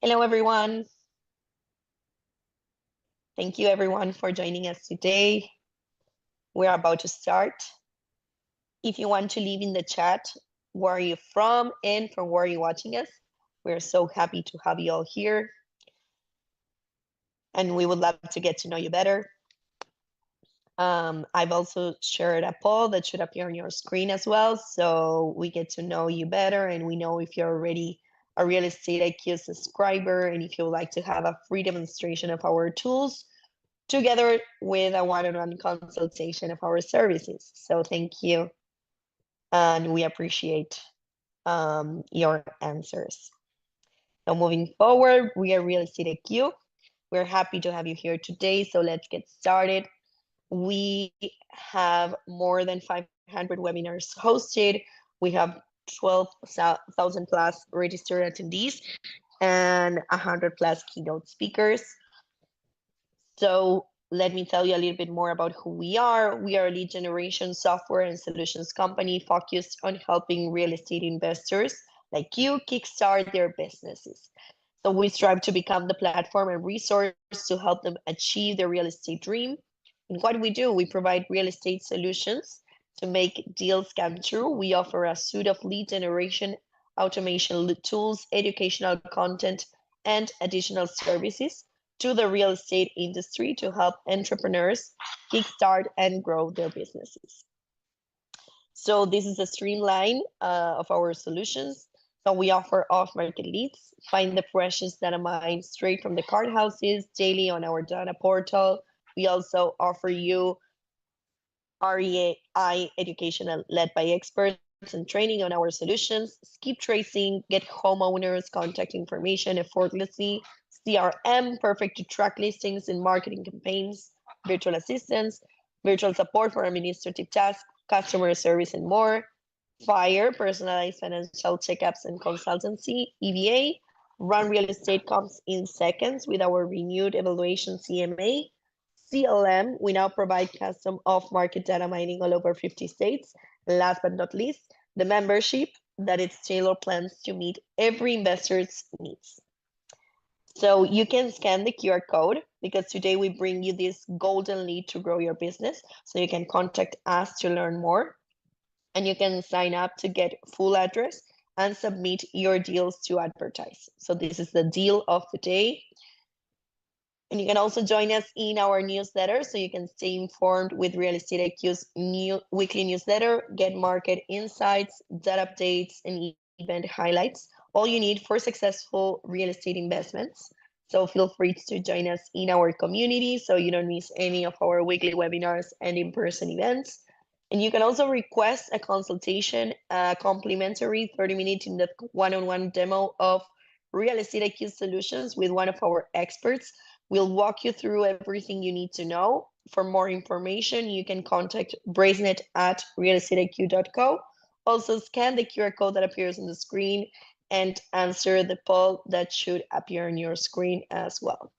Hello, everyone. Thank you, everyone, for joining us today. We're about to start. If you want to leave in the chat, where are you from and from where are you watching us? We're so happy to have you all here. And we would love to get to know you better. I've also shared a poll that should appear on your screen as well, so we get to know you better and we know if you're already a Real Estate IQ subscriber and if you would like to have a free demonstration of our tools together with a one-on-one consultation of our services. So thank you, and we appreciate your answers. So moving forward, we are Real Estate IQ. We're happy to have you here today, so let's get started. We have more than 500 webinars hosted. We have 12,000 plus registered attendees and 100 plus keynote speakers. So let me tell you a little bit more about who we are. We are a lead generation software and solutions company focused on helping real estate investors like you kickstart their businesses. So we strive to become the platform and resource to help them achieve their real estate dream. And what we do, we provide real estate solutions to make deals come true. We offer a suite of lead generation, automation tools, educational content, and additional services to the real estate industry to help entrepreneurs kickstart and grow their businesses. So this is a streamline of our solutions. So we offer off-market leads, find the freshest data mine straight from the card houses daily on our data portal. We also offer you REI education led by experts and training on our solutions, skip tracing, get homeowners contact information effortlessly, CRM, perfect to track listings and marketing campaigns, virtual assistants, virtual support for administrative tasks, customer service, and more. Fire, personalized financial checkups and consultancy, EVA, run real estate comps in seconds with our renewed evaluation CMA. CLM, we now provide custom off-market data mining all over 50 states. Last but not least, the membership that its tailored plans to meet every investor's needs. So you can scan the QR code because today we bring you this golden lead to grow your business. So you can contact us to learn more and you can sign up to get full address and submit your deals to advertise. So this is the deal of the day. And you can also join us in our newsletter so you can stay informed with Real Estate IQ's new weekly newsletter, get market insights, data updates, and event highlights, all you need for successful real estate investments. So feel free to join us in our community so you don't miss any of our weekly webinars and in-person events. And you can also request a consultation, a complimentary 30-minute one-on-one demo of Real Estate IQ solutions with one of our experts. We'll walk you through everything you need to know. For more information, you can contact Bracenet at realestateIQ.co. Also, scan the QR code that appears on the screen and answer the poll that should appear on your screen as well.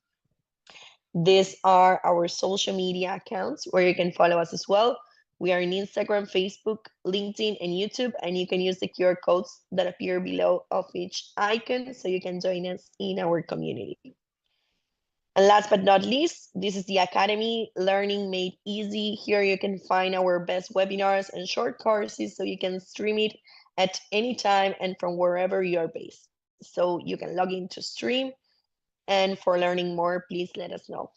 These are our social media accounts where you can follow us as well. We are on Instagram, Facebook, LinkedIn, and YouTube, and you can use the QR codes that appear below of each icon so you can join us in our community. And last but not least, this is the Academy, Learning Made Easy. Here you can find our best webinars and short courses so you can stream it at any time and from wherever you are based. So you can log in to stream. And for learning more, please let us know.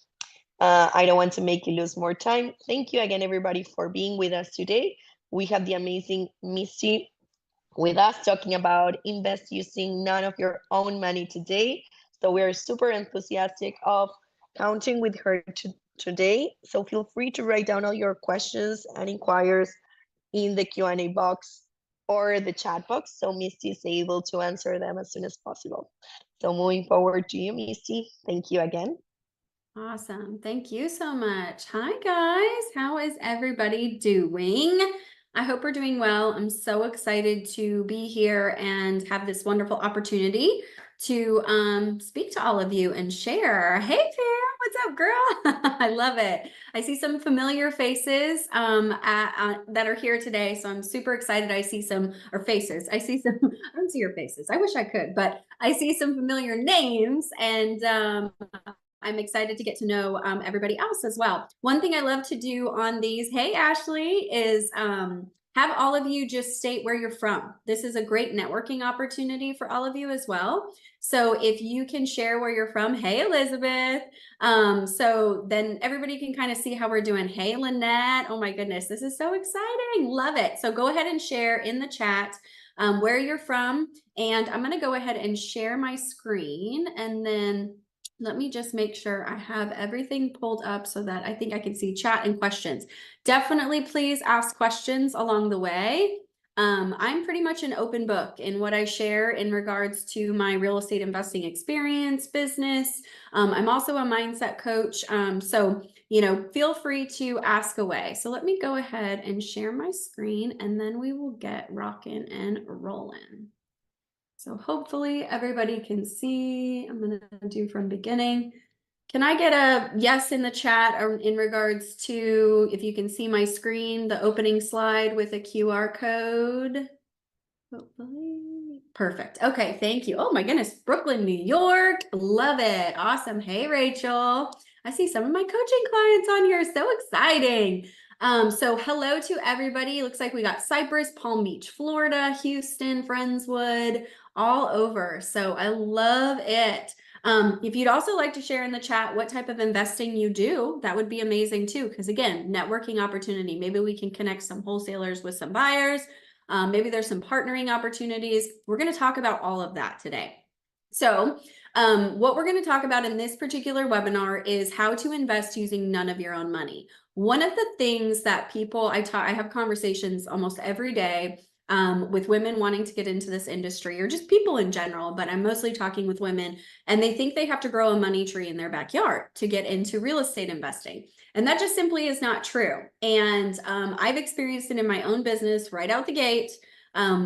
I don't want to make you lose more time. Thank you again, everybody, for being with us today. We have the amazing Misty with us talking about invest using none of your own money today. So we are super enthusiastic of counting with her today. So feel free to write down all your questions and inquiries in the Q&A box or the chat box so Misty is able to answer them as soon as possible. So moving forward to you, Misty. Thank you again. Awesome. Thank you so much. Hi, guys. How is everybody doing? I hope we're doing well. I'm so excited to be here and have this wonderful opportunity to speak to all of you and share. Hey, Pam, what's up, girl? I love it. I see some familiar faces that are here today, so I'm super excited. I see some, or faces. I see some, I don't see your faces. I wish I could, but I see some familiar names, and I'm excited to get to know everybody else as well. One thing I love to do on these, hey, Ashley, is have all of you just state where you're from. This is a great networking opportunity for all of you as well. So if you can share where you're from, hey, Elizabeth. So then everybody can kind of see how we're doing. Hey, Lynette. Oh my goodness, this is so exciting. Love it. So go ahead and share in the chat where you're from. And I'm going to go ahead and share my screen, and then let me just make sure I have everything pulled up so that I think I can see chat and questions. Definitely please ask questions along the way. I'm pretty much an open book in what I share in regards to my real estate investing experience, business. I'm also a mindset coach. So, feel free to ask away. So let me go ahead and share my screen, and then we will get rocking and rolling. So hopefully everybody can see. I'm going to do from beginning. Can I get a yes in the chat or in regards to if you can see my screen, the opening slide with a QR code? Hopefully. Perfect. Okay, thank you. Oh my goodness, Brooklyn, New York. Love it. Awesome. Hey, Rachel. I see some of my coaching clients on here. So exciting. So hello to everybody. Looks like we got Cypress, Palm Beach, Florida, Houston, Friendswood, all over. So I love it. If you'd also like to share in the chat what type of investing you do, that would be amazing too. Because again, networking opportunity. Maybe we can connect some wholesalers with some buyers. Maybe there's some partnering opportunities. We're going to talk about all of that today. So what we're going to talk about in this particular webinar is how to invest using none of your own money. One of the things that people, I have conversations almost every day with women wanting to get into this industry, or just people in general, but I'm mostly talking with women, and they think they have to grow a money tree in their backyard to get into real estate investing. And that just simply is not true. And I've experienced it in my own business right out the gate.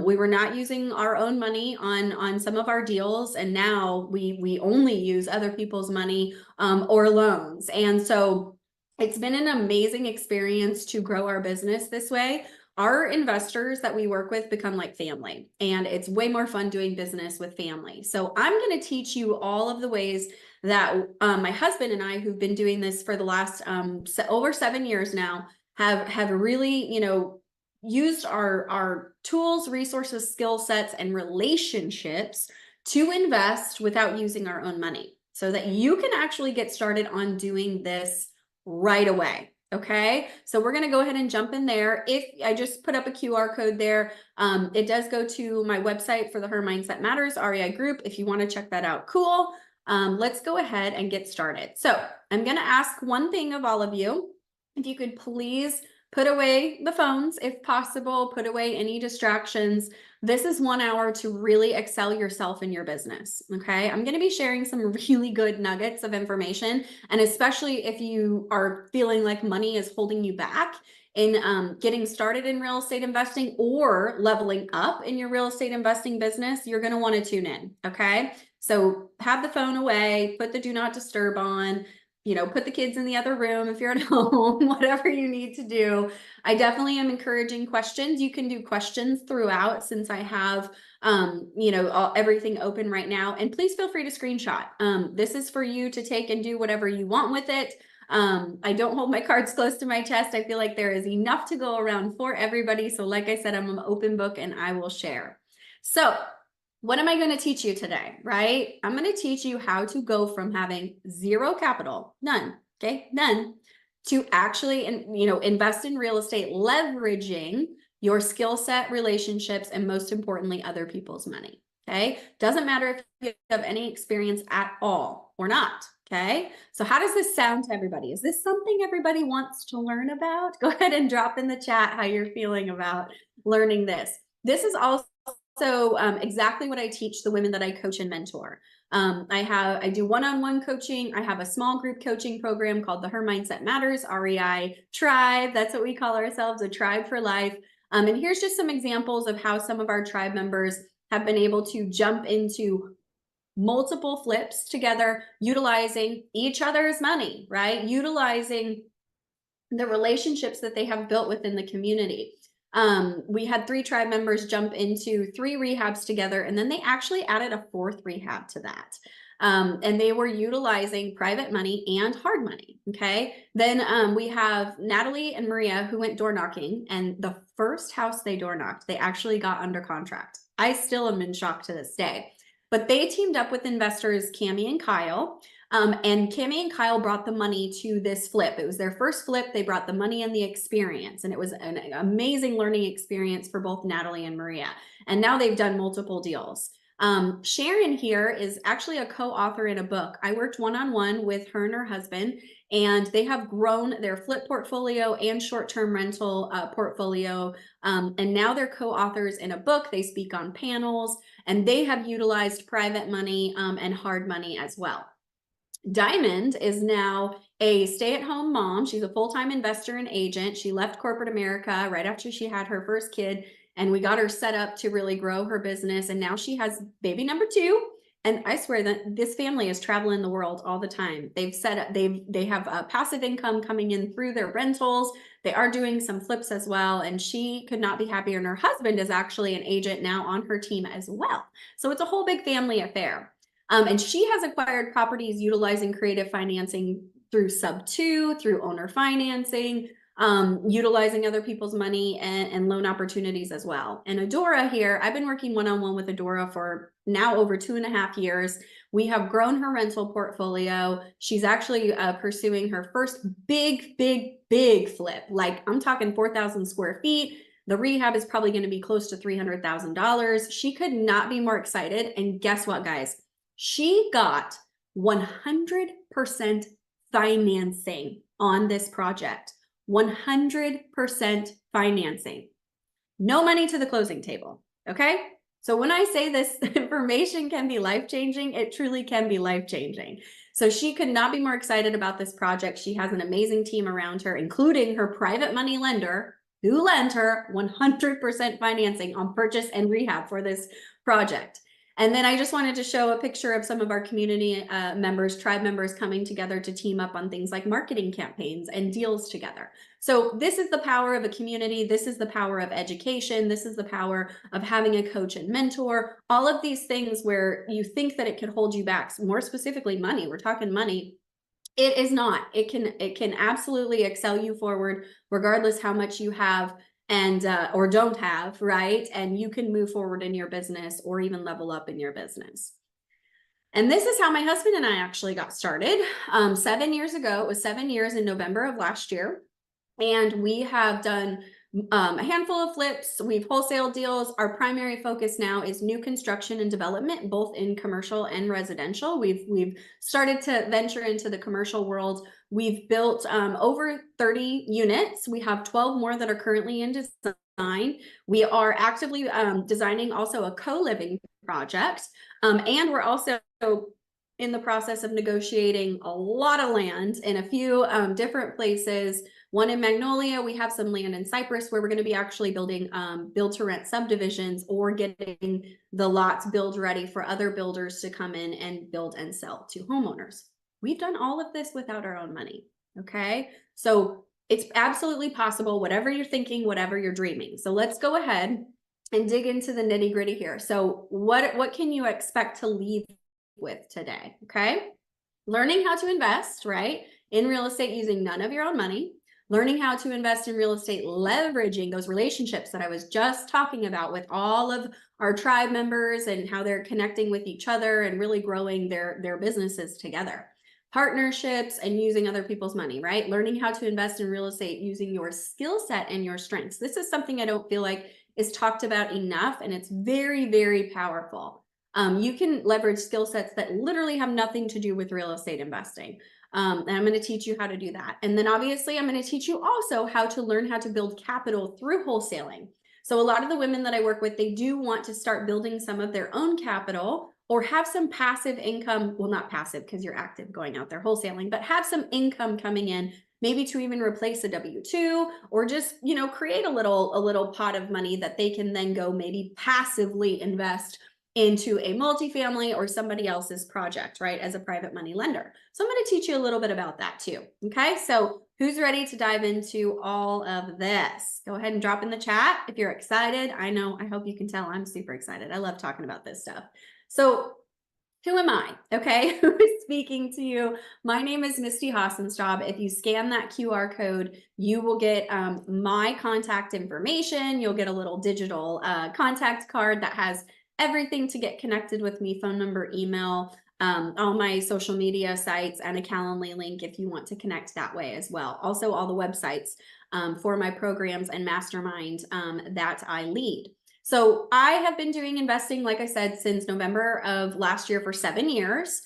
We were not using our own money on some of our deals, and now we only use other people's money or loans. And so it's been an amazing experience to grow our business this way. Our investors that we work with become like family, and it's way more fun doing business with family. So I'm going to teach you all of the ways that my husband and I, who've been doing this for the last over 7 years now, have really, used our tools, resources, skill sets, and relationships to invest without using our own money, so that you can actually get started on doing this right away. Okay, so we're going to go ahead and jump in there. If I just put up a QR code there, it does go to my website for the Her Mindset Matters REI group. If you want to check that out, cool. Let's go ahead and get started. So I'm going to ask one thing of all of you. If you could please put away the phones, if possible, put away any distractions. This is 1 hour to really excel yourself in your business. Okay, I'm going to be sharing some really good nuggets of information. And especially if you are feeling like money is holding you back in getting started in real estate investing or leveling up in your real estate investing business, you're going to want to tune in. Okay, so have the phone away, put the do not disturb on, put the kids in the other room if you're at home, whatever you need to do. I definitely am encouraging questions. You can do questions throughout, since I have, everything open right now. And please feel free to screenshot. This is for you to take and do whatever you want with it. I don't hold my cards close to my chest. I feel like there is enough to go around for everybody. So like I said, I'm an open book and I will share. So what am I going to teach you today, right? I'm going to teach you how to go from having zero capital, none, okay, none, to actually, invest in real estate, leveraging your skill set, relationships, and most importantly, other people's money, okay? Doesn't matter if you have any experience at all or not, okay? So how does this sound to everybody? Is this something everybody wants to learn about? Go ahead and drop in the chat how you're feeling about learning this. This is also exactly what I teach the women that I coach and mentor. I do one-on-one coaching. I have a small group coaching program called the Her Mindset Matters REI Tribe. That's what we call ourselves, a tribe for life. And here's just some examples of how some of our tribe members have been able to jump into multiple flips together, utilizing each other's money, right? Utilizing the relationships that they have built within the community. We had 3 tribe members jump into 3 rehabs together, and then they actually added a 4th rehab to that. And they were utilizing private money and hard money. Okay. Then we have Natalie and Maria who went door knocking, and the first house they door knocked, they actually got under contract. I still am in shock to this day. But they teamed up with investors Cami and Kyle. And Cami and Kyle brought the money to this flip. It was their first flip. They brought the money and the experience, and it was an amazing learning experience for both Natalie and Maria. And now they've done multiple deals. Sharon here is actually a co-author in a book. I worked one-on-one with her and her husband, and they have grown their flip portfolio and short-term rental portfolio. And now they're co-authors in a book. They speak on panels, and they have utilized private money and hard money as well. Diamond is now a stay-at-home mom. She's a full-time investor and agent. She left corporate America right after she had her first kid, and we got her set up to really grow her business. And now she has baby number 2. And I swear that this family is traveling the world all the time. They've set up, they have a passive income coming in through their rentals. They are doing some flips as well. And she could not be happier. And her husband is actually an agent now on her team as well. So it's a whole big family affair. And she has acquired properties utilizing creative financing through sub-2, through owner financing, utilizing other people's money and loan opportunities as well. And Adora here, I've been working one-on-one with Adora for now over 2.5 years. We have grown her rental portfolio. She's actually pursuing her first big flip. Like, I'm talking 4,000 square feet. The rehab is probably going to be close to $300,000. She could not be more excited. And guess what, guys? She got 100% financing on this project. 100% financing. No money to the closing table. Okay. So when I say this information can be life-changing, it truly can be life-changing. So she could not be more excited about this project. She has an amazing team around her, including her private money lender, who lent her 100% financing on purchase and rehab for this project. And then I just wanted to show a picture of some of our community members, tribe members coming together to team up on things like marketing campaigns and deals together. So this is the power of a community. This is the power of education. This is the power of having a coach and mentor. All of these things where you think that it could hold you back, more specifically money. We're talking money. It is not. It can absolutely excel you forward regardless how much you have and or don't have, right? And you can move forward in your business or even level up in your business. And this is how my husband and I actually got started 7 years ago. It was 7 years in November of last year. And we have done a handful of flips. We've wholesale deals. Our primary focus now is new construction and development, both in commercial and residential. We've started to venture into the commercial world. We've built over 30 units. We have 12 more that are currently in design. We are actively designing also a co-living project. And we're also in the process of negotiating a lot of land in a few different places. One in Magnolia, we have some land in Cypress where we're going to be actually building build-to-rent subdivisions or getting the lots build ready for other builders to come in and build and sell to homeowners. We've done all of this without our own money, okay? So it's absolutely possible, whatever you're thinking, whatever you're dreaming. So let's go ahead and dig into the nitty-gritty here. So what can you expect to leave with today, okay? Learning how to invest, right, in real estate using none of your own money. Learning how to invest in real estate, leveraging those relationships that I was just talking about with all of our tribe members and how they're connecting with each other and really growing their businesses together. Partnerships and using other people's money, right? Learning how to invest in real estate using your skill set and your strengths. This is something I don't feel like is talked about enough, and it's very powerful. You can leverage skill sets that literally have nothing to do with real estate investing. And I'm going to teach you how to do that. And then obviously I'm going to teach you also how to learn how to build capital through wholesaling. So a lot of the women that I work with, they do want to start building some of their own capital or have some passive income. Well, not passive because you're active going out there wholesaling, but have some income coming in, maybe to even replace a W-2 or just, you know, create a little pot of money that they can then go maybe passively invest into a multifamily or somebody else's project, right, as a private money lender. So I'm going to teach you a little bit about that too. Okay, so who's ready to dive into all of this? Go ahead and drop in the chat if you're excited. I know, I hope you can tell I'm super excited. I love talking about this stuff. So who am I? Okay, who is speaking to you? My name is Misty Hassenstab. If you scan that QR code, you will get my contact information. You'll get a little digital contact card that has everything to get connected with me, phone number, email, all my social media sites, and a Calendly link if you want to connect that way as well. Also, all the websites for my programs and mastermind that I lead. So I have been doing investing, like I said, since November of last year for 7 years.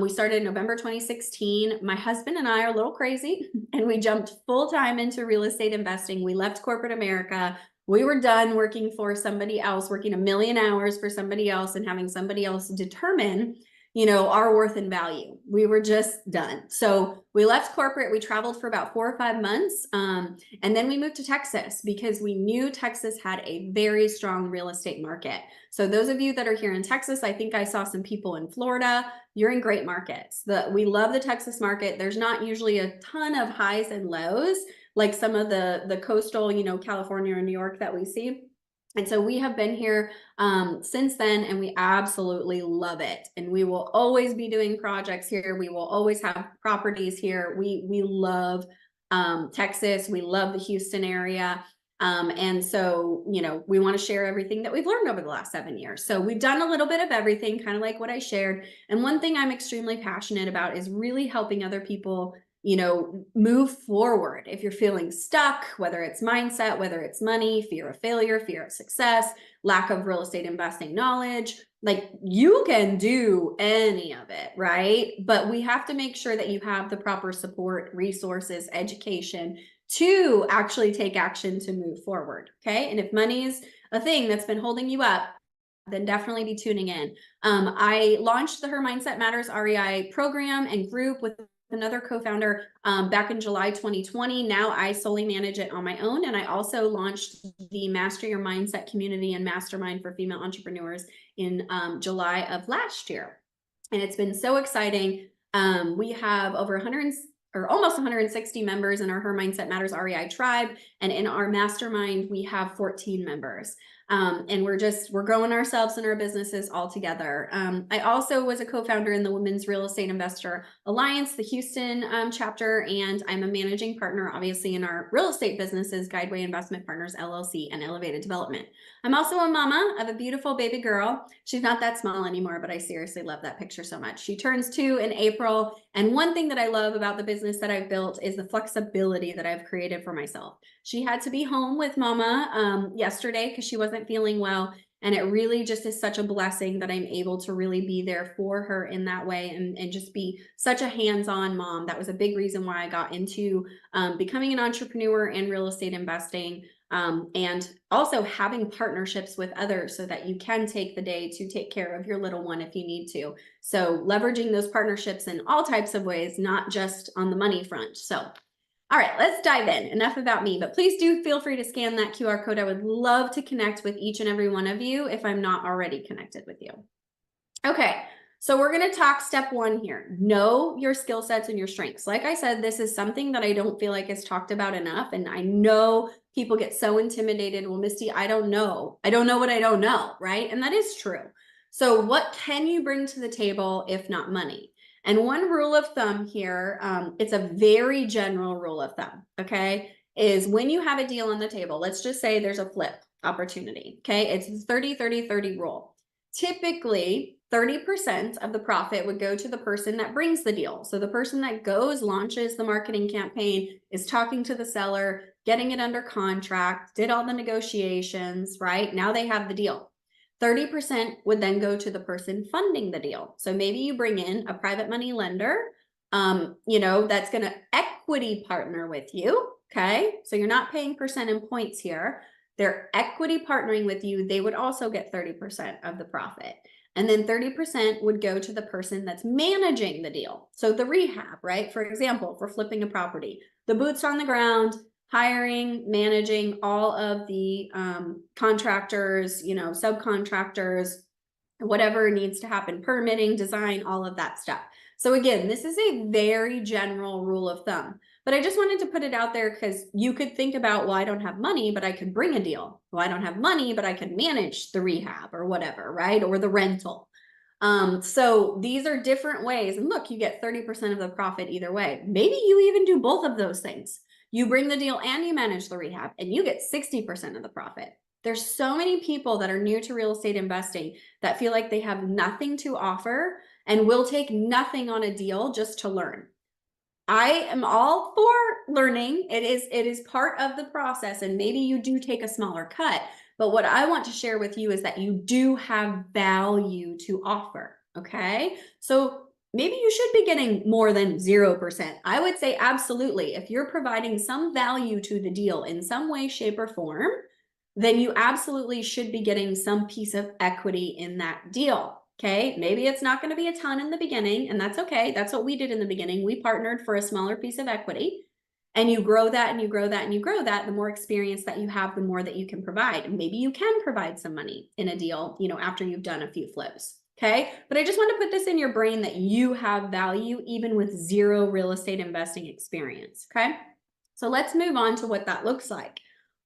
We started in November 2016. My husband and I are a little crazy, and we jumped full time into real estate investing. We left corporate America. We were done working for somebody else, working a million hours for somebody else and having somebody else determine, you know, our worth and value. We were just done. So we left corporate. We traveled for about 4 or 5 months. And then we moved to Texas because we knew Texas had a very strong real estate market. So those of you that are here in Texas, I think I saw some people in Florida. You're in great markets. We love the Texas market. There's not usually a ton of highs and lows like some of the coastal, you know, California or New York that we see. And so we have been here since then, and we absolutely love it. And we will always be doing projects here. We will always have properties here. We love Texas. We love the Houston area. And so, you know, we want to share everything that we've learned over the last 7 years. So we've done a little bit of everything, kind of like what I shared. And one thing I'm extremely passionate about is really helping other people, you know, move forward. If you're feeling stuck, whether it's mindset, whether it's money, fear of failure, fear of success, lack of real estate investing knowledge, like you can do any of it, right? But we have to make sure that you have the proper support, resources, education to actually take action to move forward. Okay. And if money is a thing that's been holding you up, then definitely be tuning in. I launched the Her Mindset Matters REI program and group with another co-founder back in July 2020. Now I solely manage it on my own. And I also launched the Master Your Mindset community and mastermind for female entrepreneurs in July of last year. And it's been so exciting. We have over 100 or almost 160 members in our Her Mindset Matters REI tribe. And in our mastermind, we have 14 members. And we're growing ourselves and our businesses all together. I also was a co-founder in the Women's Real Estate Investor Alliance, the Houston chapter, and I'm a managing partner, obviously, in our real estate businesses, Guideway Investment Partners, LLC, and Elevated Development. I'm also a mama of a beautiful baby girl. She's not that small anymore, but I seriously love that picture so much. She turns 2 in April. And one thing that I love about the business that I've built is the flexibility that I've created for myself. She had to be home with mama yesterday because she wasn't feeling well. And it really just is such a blessing that I'm able to really be there for her in that way and just be such a hands-on mom. That was a big reason why I got into becoming an entrepreneur and real estate investing. And also having partnerships with others so that you can take the day to take care of your little one if you need to. So leveraging those partnerships in all types of ways, not just on the money front. So, all right, let's dive in. Enough about me, but please do feel free to scan that QR code. I would love to connect with each and every one of you if I'm not already connected with you. Okay. So we're going to talk step 1 here. Know your skill sets and your strengths. Like I said, this is something that I don't feel like is talked about enough. And I know people get so intimidated. Well, Misty, I don't know. I don't know what I don't know, right? And that is true. So what can you bring to the table if not money? And one rule of thumb here, it's a very general rule of thumb, okay, is when you have a deal on the table, let's just say there's a flip opportunity, okay? It's 30-30-30 rule. Typically, 30% of the profit would go to the person that brings the deal. So the person that goes, launches the marketing campaign, is talking to the seller, getting it under contract, did all the negotiations, right? Now they have the deal. 30% would then go to the person funding the deal. So maybe you bring in a private money lender, you know, that's going to equity partner with you. Okay. So you're not paying percent and points here. They're equity partnering with you. They would also get 30% of the profit. And then 30% would go to the person that's managing the deal. So the rehab, right? For example, for flipping a property, the boots on the ground, hiring, managing all of the contractors, you know, subcontractors, whatever needs to happen, permitting, design, all of that stuff. So again, this is a very general rule of thumb, but I just wanted to put it out there because you could think about, well, I don't have money, but I could bring a deal. Well, I don't have money, but I could manage the rehab or whatever, right? Or the rental. So these are different ways. And look, you get 30% of the profit either way. Maybe you even do both of those things. You bring the deal and you manage the rehab and you get 60% of the profit. There's so many people that are new to real estate investing that feel like they have nothing to offer and will take nothing on a deal just to learn. I am all for learning. It is part of the process, and maybe you do take a smaller cut. But what I want to share with you is that you do have value to offer. Okay. So maybe you should be getting more than 0%. I would say absolutely. If you're providing some value to the deal in some way, shape, or form, then you absolutely should be getting some piece of equity in that deal. Okay, maybe it's not going to be a ton in the beginning, and that's okay. That's what we did in the beginning. We partnered for a smaller piece of equity, and you grow that and you grow that and you grow that. The more experience that you have, the more that you can provide. And maybe you can provide some money in a deal, after you've done a few flips. Okay, but I just want to put this in your brain that you have value even with zero real estate investing experience. Okay, so let's move on to what that looks like.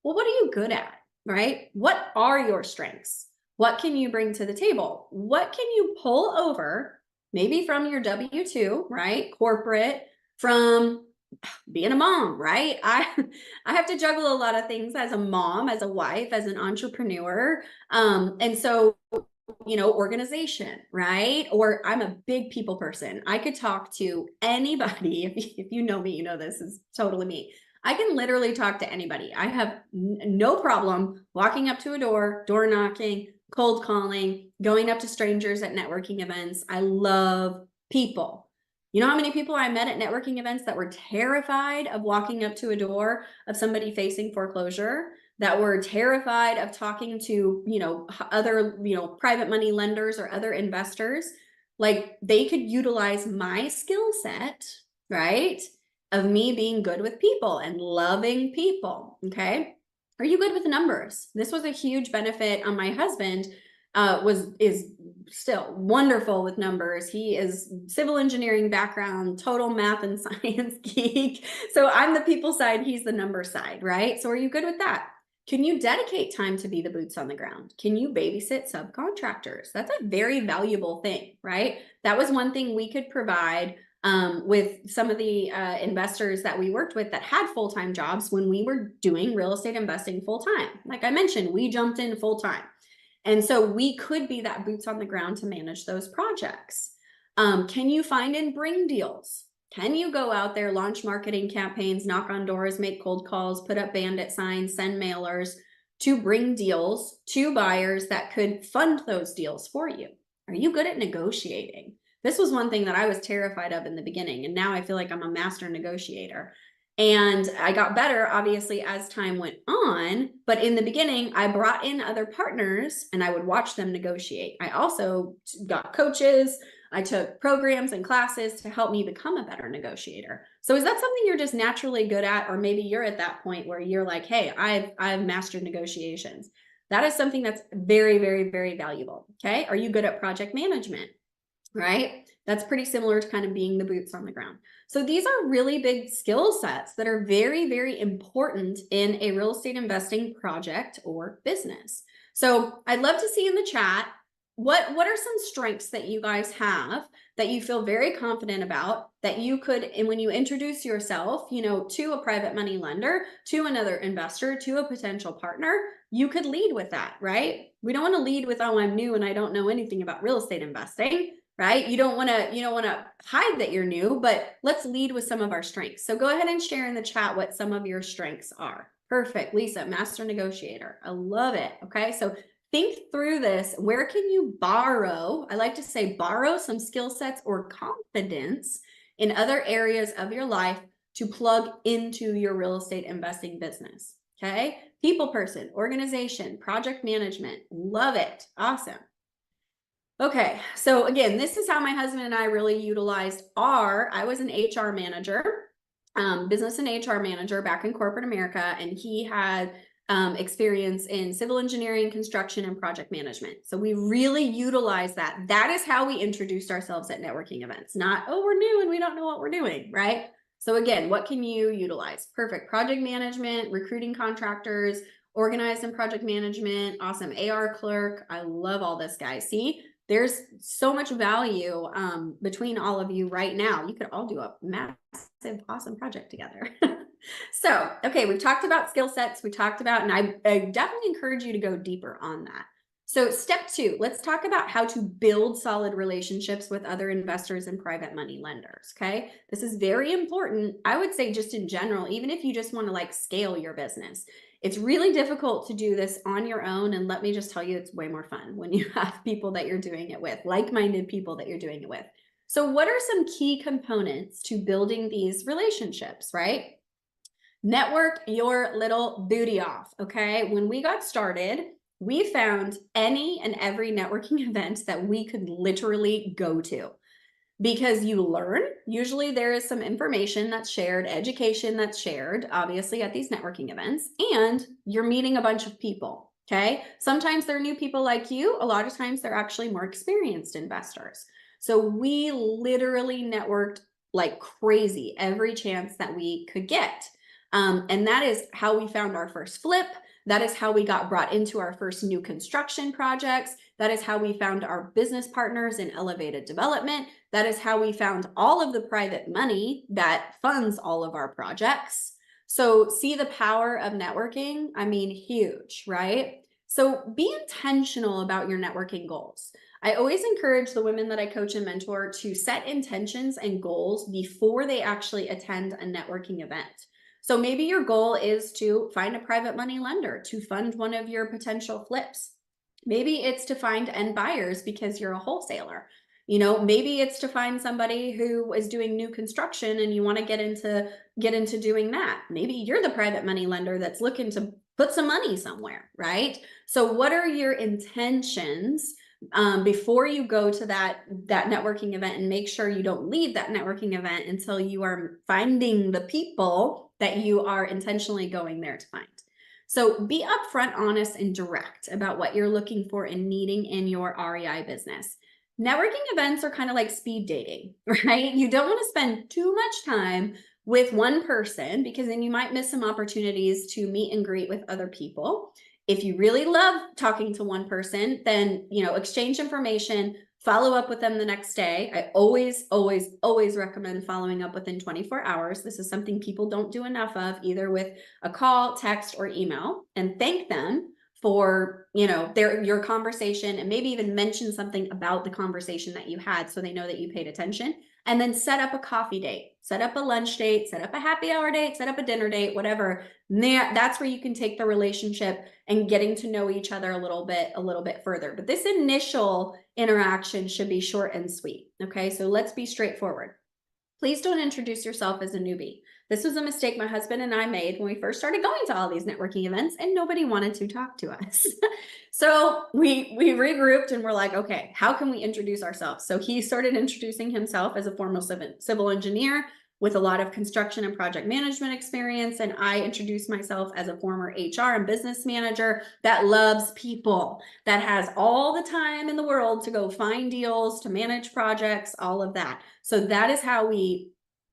Well, what are you good at, right? What are your strengths? What can you bring to the table? What can you pull over, maybe from your W-2, right? Corporate, from being a mom, right? I have to juggle a lot of things as a mom, as a wife, as an entrepreneur. And so, organization, right? Or I'm a big people person. I could talk to anybody. If you know me, you know this is totally me. I can literally talk to anybody. I have no problem walking up to a door knocking, cold calling, going up to strangers at networking events. I love people. You know how many people I met at networking events that were terrified of walking up to a door of somebody facing foreclosure, that were terrified of talking to, other, private money lenders or other investors? Like, they could utilize my skill set, right? Of me being good with people and loving people. Okay. Are you good with numbers? This was a huge benefit on my husband. Is still wonderful with numbers. He is civil engineering background, total math and science geek. So I'm the people side, he's the number side, right? So are you good with that? Can you dedicate time to be the boots on the ground? Can you babysit subcontractors? That's a very valuable thing, right? That was one thing we could provide with some of the investors that we worked with that had full-time jobs when we were doing real estate investing full-time. Like I mentioned, we jumped in full-time. And so we could be that boots on the ground to manage those projects. Can you find and bring deals? Can you go out there, launch marketing campaigns, knock on doors, make cold calls, put up bandit signs, send mailers to bring deals to buyers that could fund those deals for you? Are you good at negotiating? This was one thing that I was terrified of in the beginning, and now I feel like I'm a master negotiator. And I got better, obviously, as time went on. But in the beginning, I brought in other partners and I would watch them negotiate. I also got coaches. I took programs and classes to help me become a better negotiator. So is that something you're just naturally good at? Or maybe you're at that point where you're like, hey, I've mastered negotiations. That is something that's very, very, very valuable. Okay. Are you good at project management? Right? That's pretty similar to kind of being the boots on the ground. So these are really big skill sets that are very, very important in a real estate investing project or business. So I'd love to see in the chat, what are some strengths that you guys have that you feel very confident about that you could, and when you introduce yourself, to a private money lender, to another investor, to a potential partner, you could lead with that, right? We don't want to lead with, oh, I'm new and I don't know anything about real estate investing. Right? You don't want to hide that you're new, but let's lead with some of our strengths. So go ahead and share in the chat what some of your strengths are. Perfect. Lisa, master negotiator. I love it. Okay. So think through this. Where can you borrow? I like to say borrow some skill sets or confidence in other areas of your life to plug into your real estate investing business. Okay. People person, organization, project management. Love it. Awesome. Okay, so again, this is how my husband and I really utilized I was an HR manager, business and HR manager back in corporate America, and he had experience in civil engineering, construction, and project management. So we really utilize that. That is how we introduced ourselves at networking events, not, oh, we're new and we don't know what we're doing, right? So again, what can you utilize? Perfect. Project management, recruiting contractors, organized and project management, awesome AR clerk. I love all this, guys. See, there's so much value between all of you right now. You could all do a massive, awesome project together. So, okay, we've talked about skill sets. We talked about, and I definitely encourage you to go deeper on that. So step 2, let's talk about how to build solid relationships with other investors and private money lenders, okay? This is very important. I would say just in general, even if you just want to like scale your business, it's really difficult to do this on your own. And let me just tell you, it's way more fun when you have people that you're doing it with, like-minded people that you're doing it with. So what are some key components to building these relationships, right? Network your little booty off, okay? When we got started, we found any and every networking event that we could literally go to because you learn. Usually there is some information that's shared, education that's shared, obviously at these networking events, and you're meeting a bunch of people, okay? Sometimes they're new people like you. A lot of times they're actually more experienced investors. So we literally networked like crazy every chance that we could get. And that is how we found our first flip. That is how we got brought into our first new construction projects. That is how we found our business partners in elevated development. That is how we found all of the private money that funds all of our projects. So see the power of networking? I mean, huge, right? So be intentional about your networking goals. I always encourage the women that I coach and mentor to set intentions and goals before they actually attend a networking event. So maybe your goal is to find a private money lender to fund one of your potential flips. Maybe it's to find end buyers because you're a wholesaler. You know, maybe it's to find somebody who is doing new construction and you want to get into doing that. Maybe you're the private money lender that's looking to put some money somewhere, right? So what are your intentions before you go to that networking event, and make sure you don't leave that networking event until you are finding the people that you are intentionally going there to find. So be upfront, honest, and direct about what you're looking for and needing in your REI business. Networking events are kind of like speed dating, right? You don't want to spend too much time with one person because then you might miss some opportunities to meet and greet with other people. If you really love talking to one person, then, you know, exchange information, follow up with them the next day. I always, always, always recommend following up within 24 hours. This is something people don't do enough of, either with a call, text, or email, and thank them for, you know, your conversation, and maybe even mention something about the conversation that you had so they know that you paid attention. And then set up a coffee date, set up a lunch date, set up a happy hour date, set up a dinner date, whatever. That's where you can take the relationship and getting to know each other a little bit further. But this initial interaction should be short and sweet. Okay, so let's be straightforward. Please don't introduce yourself as a newbie. This was a mistake my husband and I made when we first started going to all these networking events, and nobody wanted to talk to us. So we regrouped and we're like, okay, how can we introduce ourselves? So he started introducing himself as a former civil engineer with a lot of construction and project management experience. And I introduced myself as a former HR and business manager that loves people, that has all the time in the world to go find deals, to manage projects, all of that. So that is how we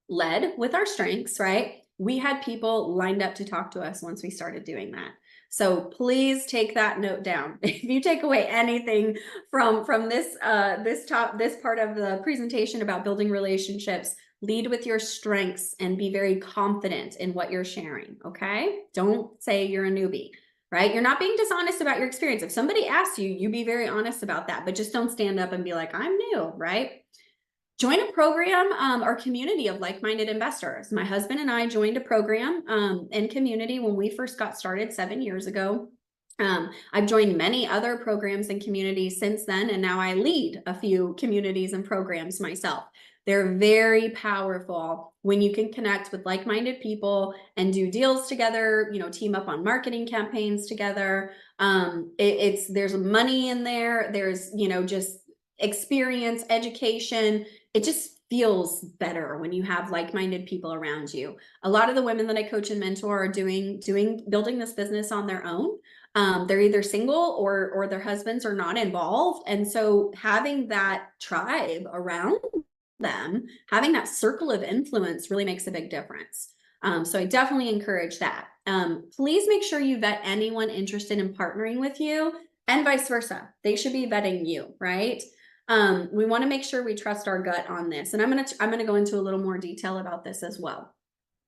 led with our strengths, right? We had people lined up to talk to us once we started doing that. So please take that note down. If you take away anything from this part of the presentation about building relationships, lead with your strengths and be very confident in what you're sharing, okay? Don't say you're a newbie, right? You're not being dishonest about your experience. If somebody asks you, you be very honest about that, but just don't stand up and be like, I'm new, right? Join a program or community of like-minded investors. My husband and I joined a program and community when we first got started 7 years ago. I've joined many other programs and communities since then, and now I lead a few communities and programs myself. They're very powerful when you can connect with like-minded people and do deals together, you know, team up on marketing campaigns together. There's money in there. There's, you know, just experience, education. It just feels better when you have like-minded people around you. A lot of the women that I coach and mentor are building this business on their own. They're either single or their husbands are not involved. And so having that tribe around them, having that circle of influence really makes a big difference. So I definitely encourage that. Please make sure you vet anyone interested in partnering with you, and vice versa. They should be vetting you, right? We want to make sure we trust our gut on this. And I'm gonna go into a little more detail about this as well.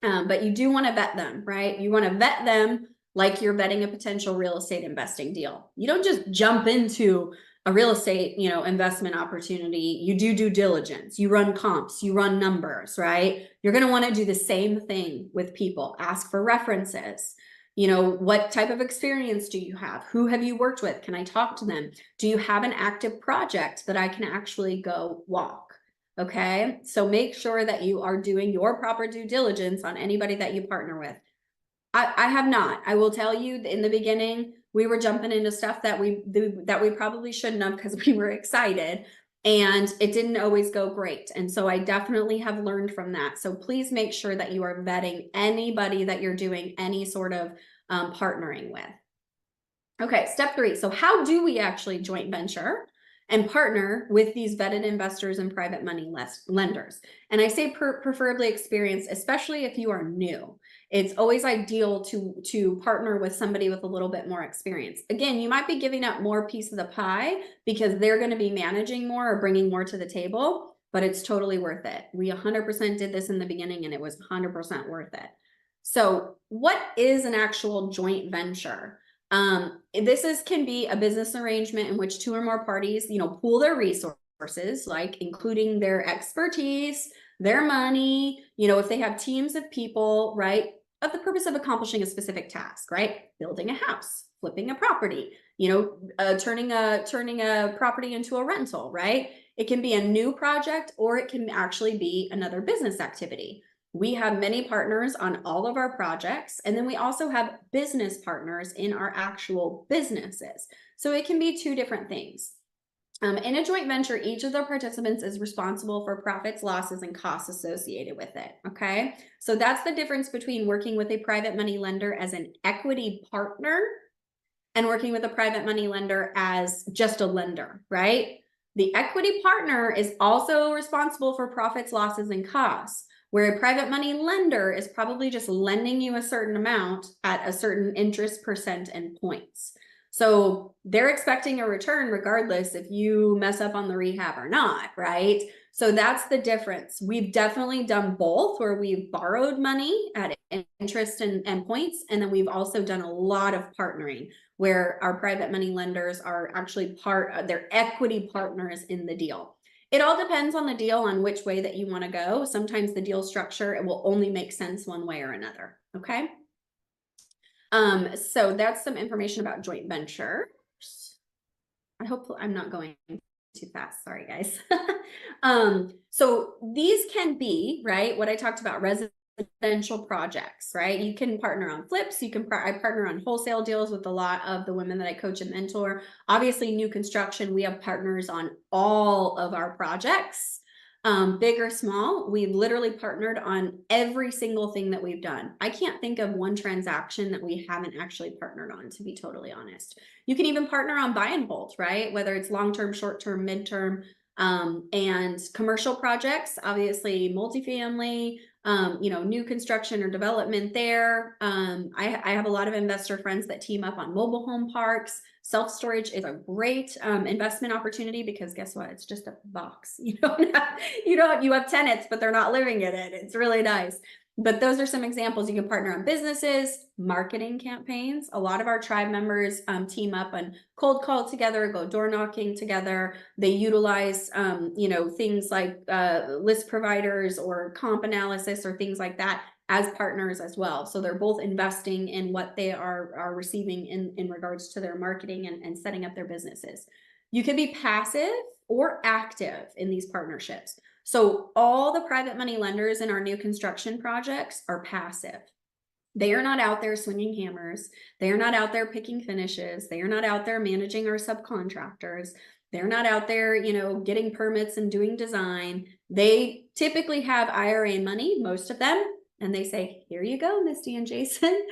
But you do want to vet them, right? You want to vet them like you're vetting a potential real estate investing deal. You don't just jump into a real estate, investment opportunity. You do due diligence, you run comps, you run numbers, right? You're going to want to do the same thing with people. Ask for references. What type of experience do you have? Who have you worked with? Can I talk to them? Do you have an active project that I can actually go walk? Okay, so make sure that you are doing your proper due diligence on anybody that you partner with. I have not. I will tell you, in the beginning, we were jumping into stuff that we probably shouldn't have because we were excited, and it didn't always go great. And so I definitely have learned from that. So please make sure that you are vetting anybody that you're doing any sort of partnering with. Okay, step 3. So how do we actually joint venture and partner with these vetted investors and private money lenders? And I say preferably experienced, especially if you are new. It's always ideal to partner with somebody with a little bit more experience. Again, you might be giving up more piece of the pie because they're going to be managing more or bringing more to the table, but it's totally worth it. We 100% did this in the beginning and it was 100% worth it. So what is an actual joint venture? This can be a business arrangement in which 2 or more parties, pool their resources, like including their expertise, their money, if they have teams of people, right, of the purpose of accomplishing a specific task, right? Building a house, flipping a property, turning a property into a rental, right? It can be a new project or it can actually be another business activity. We have many partners on all of our projects, and then we also have business partners in our actual businesses. So it can be 2 different things. In a joint venture, each of the participants is responsible for profits, losses, and costs associated with it, okay? So that's the difference between working with a private money lender as an equity partner and working with a private money lender as just a lender, right? The equity partner is also responsible for profits, losses, and costs, where a private money lender is probably just lending you a certain amount at a certain interest percent and points. So they're expecting a return regardless if you mess up on the rehab or not, right? So that's the difference. We've definitely done both, where we've borrowed money at interest and points, and then we've also done a lot of partnering where our private money lenders are actually they're equity partners in the deal. It all depends on the deal, on which way that you want to go. Sometimes the deal structure, it will only make sense one way or another, okay? So that's some information about joint ventures. I hope I'm not going too fast. Sorry, guys. So these can be, right, what I talked about, residential projects, right? You can partner on flips. I partner on wholesale deals with a lot of the women that I coach and mentor. Obviously, new construction, we have partners on all of our projects. Big or small, we've literally partnered on every single thing that we've done. I can't think of one transaction that we haven't actually partnered on, to be totally honest. You can even partner on buy and hold, right? Whether it's long-term, short-term, mid-term, and commercial projects, obviously multifamily, new construction or development there. I have a lot of investor friends that team up on mobile home parks. Self-storage is a great investment opportunity because guess what? It's just a box. You have tenants, but they're not living in it. It's really nice. But those are some examples. You can partner on businesses, marketing campaigns. A lot of our tribe members team up and cold call together, go door knocking together. They utilize, things like list providers or comp analysis or things like that as partners as well. So they're both investing in what they are receiving in regards to their marketing and setting up their businesses. You can be passive or active in these partnerships. So all the private money lenders in our new construction projects are passive. They are not out there swinging hammers. They are not out there picking finishes. They are not out there managing our subcontractors. They're not out there, you know, getting permits and doing design. They typically have IRA money, most of them, and they say, here you go, Misty and Jason.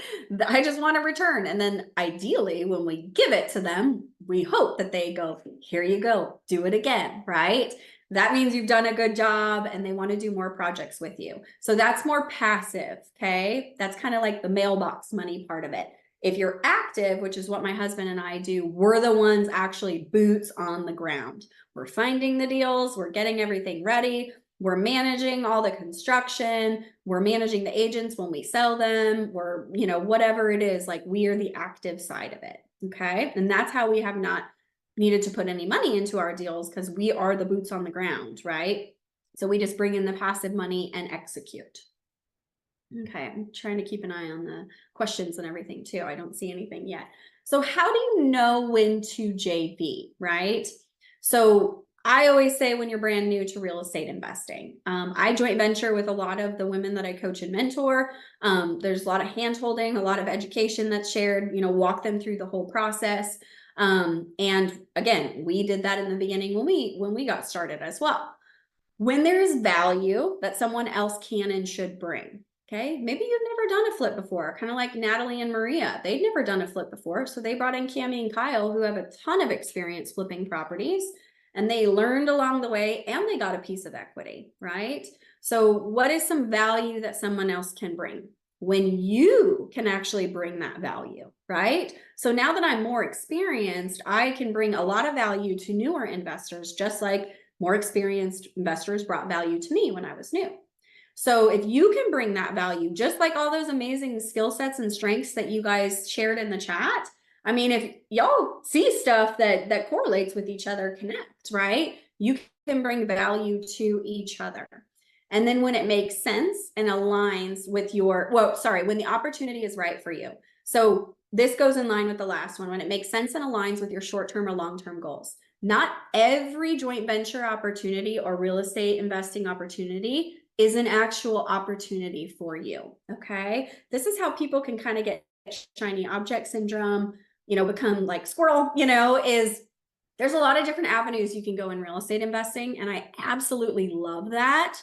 I just want a return. And then ideally, when we give it to them, we hope that they go, here you go, do it again, right? That means you've done a good job and they want to do more projects with you. So that's more passive, okay? That's kind of like the mailbox money part of it. If you're active, which is what my husband and I do, we're the ones actually boots on the ground. We're finding the deals, we're getting everything ready, we're managing all the construction, we're managing the agents when we sell them, we're, you know, whatever it is, like we are the active side of it, okay? And that's how we have not needed to put any money into our deals, because we are the boots on the ground, right? So we just bring in the passive money and execute. Okay, I'm trying to keep an eye on the questions and everything too. I don't see anything yet. So how do you know when to JV, right? So I always say when you're brand new to real estate investing, I joint venture with a lot of the women that I coach and mentor. There's a lot of hand holding, a lot of education that's shared, you know, walk them through the whole process. And again, we did that in the beginning when we got started as well. When there's value that someone else can and should bring. Okay, maybe you've never done a flip before, kind of like Natalie and Maria. They'd never done a flip before, so they brought in Cami and Kyle, who have a ton of experience flipping properties, and they learned along the way, and they got a piece of equity, right? So what is some value that someone else can bring? When you can actually bring that value, right? So now that I'm more experienced, I can bring a lot of value to newer investors, just like more experienced investors brought value to me when I was new. So if you can bring that value, just like all those amazing skill sets and strengths that you guys shared in the chat, I mean, if y'all see stuff that correlates with each other, connect, right? You can bring value to each other. And then when it makes sense and aligns with when the opportunity is right for you. So this goes in line with the last one, when it makes sense and aligns with your short-term or long-term goals. Not every joint venture opportunity or real estate investing opportunity is an actual opportunity for you, okay? This is how people can kind of get shiny object syndrome, you know, become like squirrel, you know, is there's a lot of different avenues you can go in real estate investing, and I absolutely love that.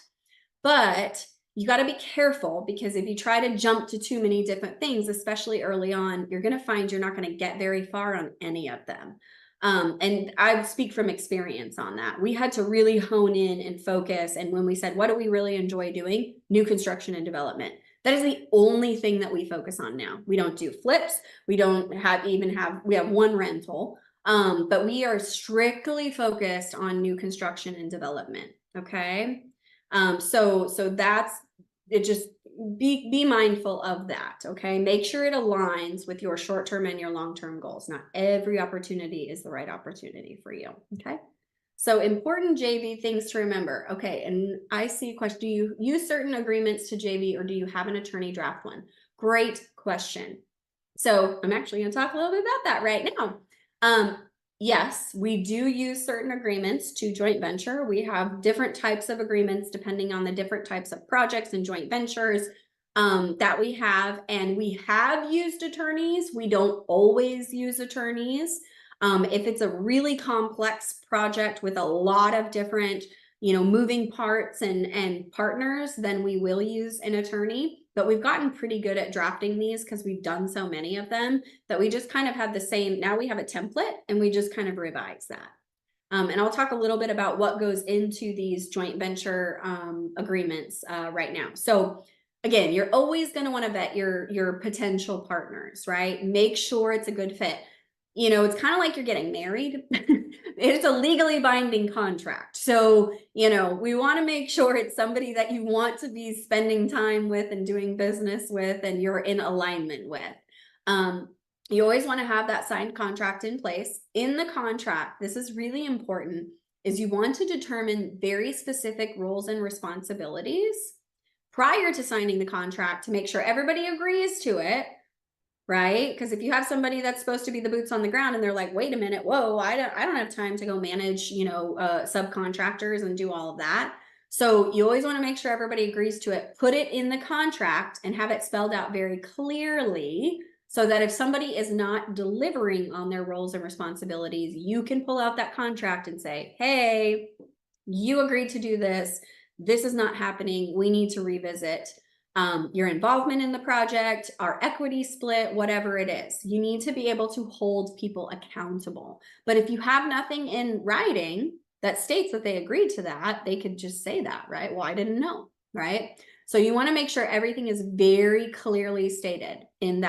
But you got to be careful, because if you try to jump to too many different things, especially early on, you're going to find you're not going to get very far on any of them. And I speak from experience on that. We had to really hone in and focus. And when we said, what do we really enjoy doing? New construction and development. That is the only thing that we focus on now. We don't do flips. We don't we have one rental. But we are strictly focused on new construction and development. Okay. So that's it. Just be mindful of that. Okay. Make sure it aligns with your short-term and your long-term goals. Not every opportunity is the right opportunity for you. Okay. So important JV things to remember. Okay. And I see a question. Do you use certain agreements to JV, or do you have an attorney draft one? Great question. So I'm actually going to talk a little bit about that right now. Yes, we do use certain agreements to joint venture. We have different types of agreements depending on the different types of projects and joint ventures that we have. And we have used attorneys. We don't always use attorneys. If it's a really complex project with a lot of different, you know, moving parts and partners, then we will use an attorney. But we've gotten pretty good at drafting these because we've done so many of them that we just kind of have the same. Now we have a template and we just kind of revise that. And I'll talk a little bit about what goes into these joint venture agreements right now. So again, you're always going to want to vet your potential partners, right? Make sure it's a good fit. You know, it's kind of like you're getting married. It's a legally binding contract. So, you know, we want to make sure it's somebody that you want to be spending time with and doing business with, and you're in alignment with. You always want to have that signed contract in place. In the contract, this is really important, is you want to determine very specific roles and responsibilities prior to signing the contract to make sure everybody agrees to it. Right? Because if you have somebody that's supposed to be the boots on the ground and they're like, wait a minute, whoa, I don't have time to go manage, you know, subcontractors and do all of that. So you always want to make sure everybody agrees to it. Put it in the contract and have it spelled out very clearly so that if somebody is not delivering on their roles and responsibilities, you can pull out that contract and say, hey, you agreed to do this. This is not happening. We need to revisit your involvement in the project, our equity split, whatever it is. You need to be able to hold people accountable. But if you have nothing in writing that states that they agreed to that, they could just say that, right? Well, I didn't know, right? So you want to make sure everything is very clearly stated in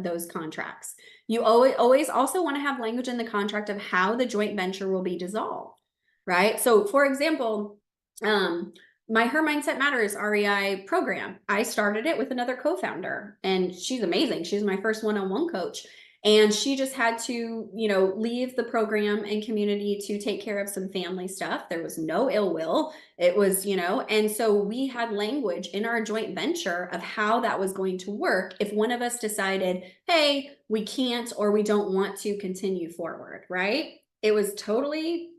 those contracts. You always also want to have language in the contract of how the joint venture will be dissolved, right? So for example, my Her Mindset Matters REI program, I started it with another co-founder, and she's amazing. She's my first one-on-one coach. And she just had to, leave the program and community to take care of some family stuff. There was no ill will. It was, and so we had language in our joint venture of how that was going to work if one of us decided, hey, we can't or we don't want to continue forward, right? It was totally,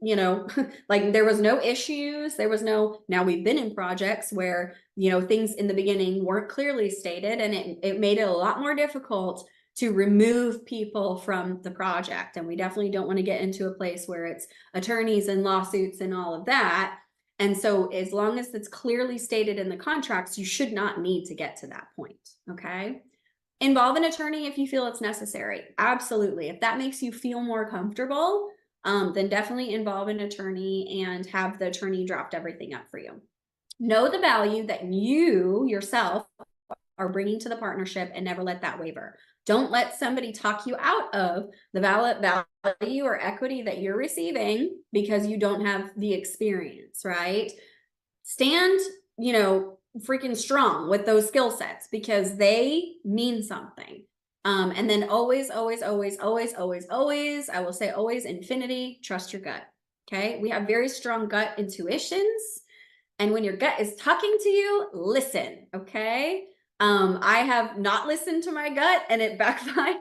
like there was no issues. There was no, now we've been in projects where, things in the beginning weren't clearly stated, and it made it a lot more difficult to remove people from the project. And we definitely don't want to get into a place where it's attorneys and lawsuits and all of that. And so as long as it's clearly stated in the contracts, you should not need to get to that point, okay? Involve an attorney if you feel it's necessary. Absolutely. If that makes you feel more comfortable, then definitely involve an attorney and have the attorney draft everything up for you. Know the value that you yourself are bringing to the partnership and never let that waver. Don't let somebody talk you out of the value or equity that you're receiving because you don't have the experience, right? Stand, freaking strong with those skill sets because they mean something. And then always, always, always, always, always, always, I will say always, infinity, trust your gut. Okay. We have very strong gut intuitions. And when your gut is talking to you, listen. Okay. I have not listened to my gut and it backfired.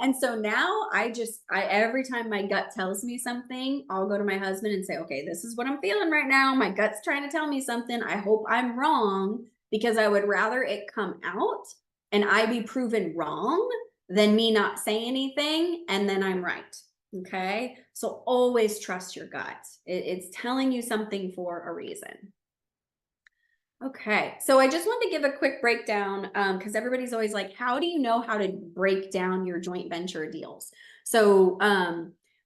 And so now every time my gut tells me something, I'll go to my husband and say, okay, this is what I'm feeling right now. My gut's trying to tell me something. I hope I'm wrong, because I would rather it come out and I be proven wrong than me not say anything and then I'm right. Okay. So always trust your gut. It's telling you something for a reason. Okay, so I just wanted to give a quick breakdown because everybody's always like, how do you know how to break down your joint venture deals? So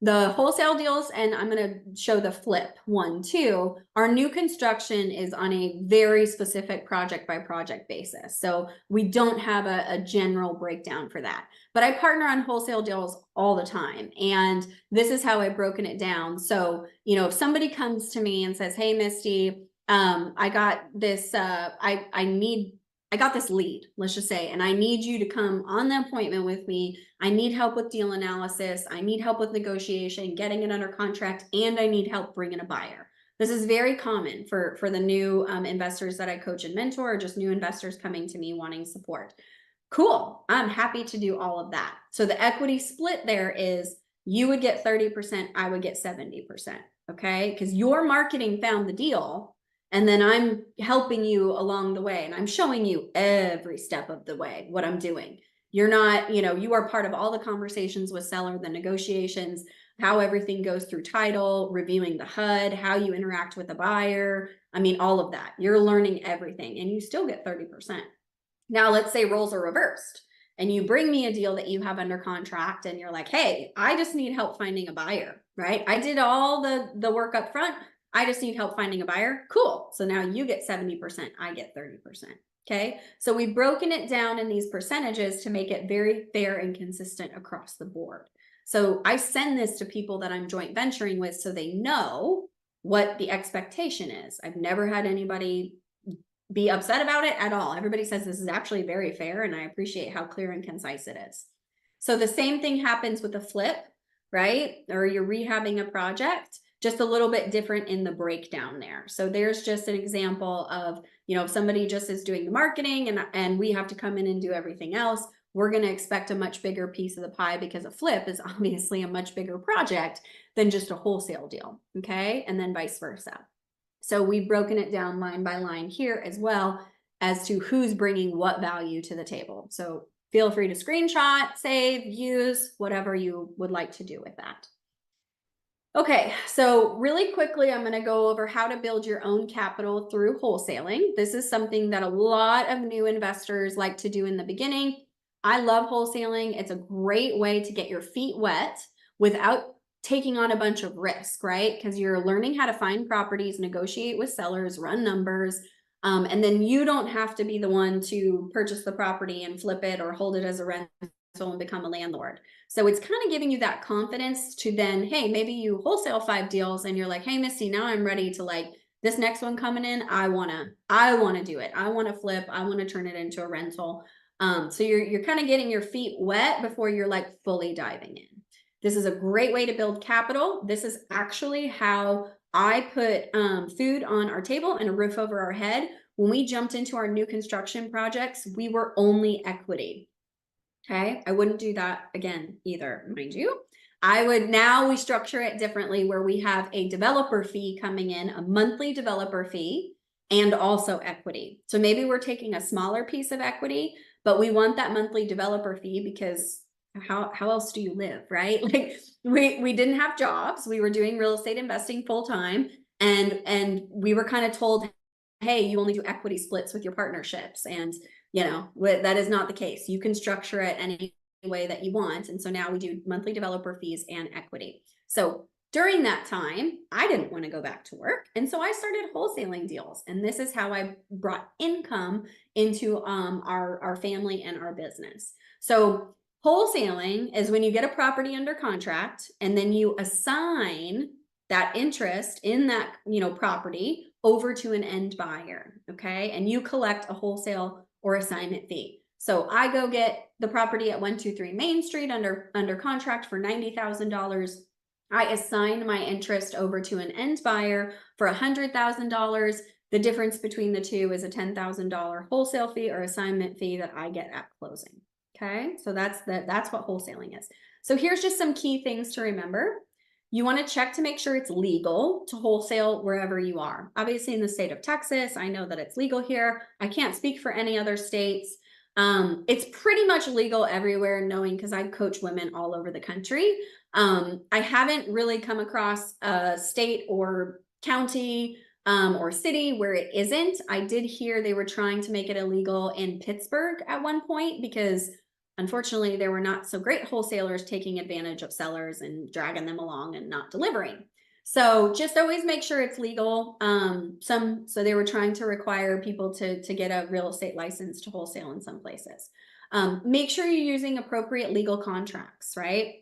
the wholesale deals, and I'm going to show the flip one too. Our new construction is on a very specific project by project basis. So we don't have a general breakdown for that. But I partner on wholesale deals all the time. And this is how I've broken it down. So, if somebody comes to me and says, hey, Misty, I got this, I got this lead, let's just say, and I need you to come on the appointment with me. I need help with deal analysis. I need help with negotiation, getting it under contract, and I need help bringing a buyer. This is very common for the new investors that I coach and mentor, or just new investors coming to me wanting support. Cool. I'm happy to do all of that. So the equity split there is you would get 30%, I would get 70%. Okay. Because your marketing found the deal. And then I'm helping you along the way, and I'm showing you every step of the way what I'm doing. You're not, you are part of all the conversations with seller, the negotiations, how everything goes through title, reviewing the HUD, how you interact with the buyer. I mean, all of that. You're learning everything, and you still get 30%. Now, let's say roles are reversed and you bring me a deal that you have under contract and you're like, hey, I just need help finding a buyer, right? I did all the work up front. I just need help finding a buyer. Cool. So now you get 70%, I get 30%. Okay. So we've broken it down in these percentages to make it very fair and consistent across the board. So I send this to people that I'm joint venturing with so they know what the expectation is. I've never had anybody be upset about it at all. Everybody says this is actually very fair, and I appreciate how clear and concise it is. So the same thing happens with a flip, right? Or you're rehabbing a project, just a little bit different in the breakdown there. So there's just an example of, if somebody just is doing the marketing and we have to come in and do everything else, we're going to expect a much bigger piece of the pie because a flip is obviously a much bigger project than just a wholesale deal. Okay. And then vice versa. So we've broken it down line by line here as well as to who's bringing what value to the table. So Feel free to screenshot, save, use, whatever you would like to do with that. Okay, so really quickly, I'm going to go over how to build your own capital through wholesaling. This is something that a lot of new investors like to do in the beginning. I love wholesaling. It's a great way to get your feet wet without taking on a bunch of risk, right? Because you're learning how to find properties, negotiate with sellers, run numbers, and then you don't have to be the one to purchase the property and flip it or hold it as a rental and become a landlord. So it's kind of giving you that confidence to then, hey, maybe you wholesale 5 deals and you're like, hey, Misty, now I'm ready to like this next one coming in. I wanna do it. I want to flip. I want to turn it into a rental. So you're kind of getting your feet wet before you're like fully diving in. This is a great way to build capital. This is actually how I put food on our table and a roof over our head. When we jumped into our new construction projects, we were only equity. Okay, I wouldn't do that again either, mind you. Now we structure it differently where we have a developer fee coming in, a monthly developer fee, and also equity. So maybe we're taking a smaller piece of equity, but we want that monthly developer fee because how else do you live, right? Like we didn't have jobs. We were doing real estate investing full time, and we were kind of told, hey, you only do equity splits with your partnerships, and you know, that is not the case. You can structure it any way that you want. And so now we do monthly developer fees and equity. So during that time, I didn't want to go back to work. And so I started wholesaling deals. And this is how I brought income into our family and our business. So wholesaling is when you get a property under contract and then you assign that interest in that, you know, property over to an end buyer. Okay. And you collect a wholesale or assignment fee. So I go get the property at 123 Main Street under contract for $90,000. I assign my interest over to an end buyer for $100,000. The difference between the two is a $10,000 wholesale fee or assignment fee that I get at closing. Okay, so that's what wholesaling is. So here's just some key things to remember. You want to check to make sure it's legal to wholesale wherever you are. Obviously, in the state of Texas, I know that it's legal here. I can't speak for any other states. It's pretty much legal everywhere, knowing because I coach women all over the country. I haven't really come across a state or county or city where it isn't. I did hear they were trying to make it illegal in Pittsburgh at one point because unfortunately, there were not so great wholesalers taking advantage of sellers and dragging them along and not delivering. So just always make sure it's legal. So they were trying to require people to get a real estate license to wholesale in some places. Make sure you're using appropriate legal contracts, right?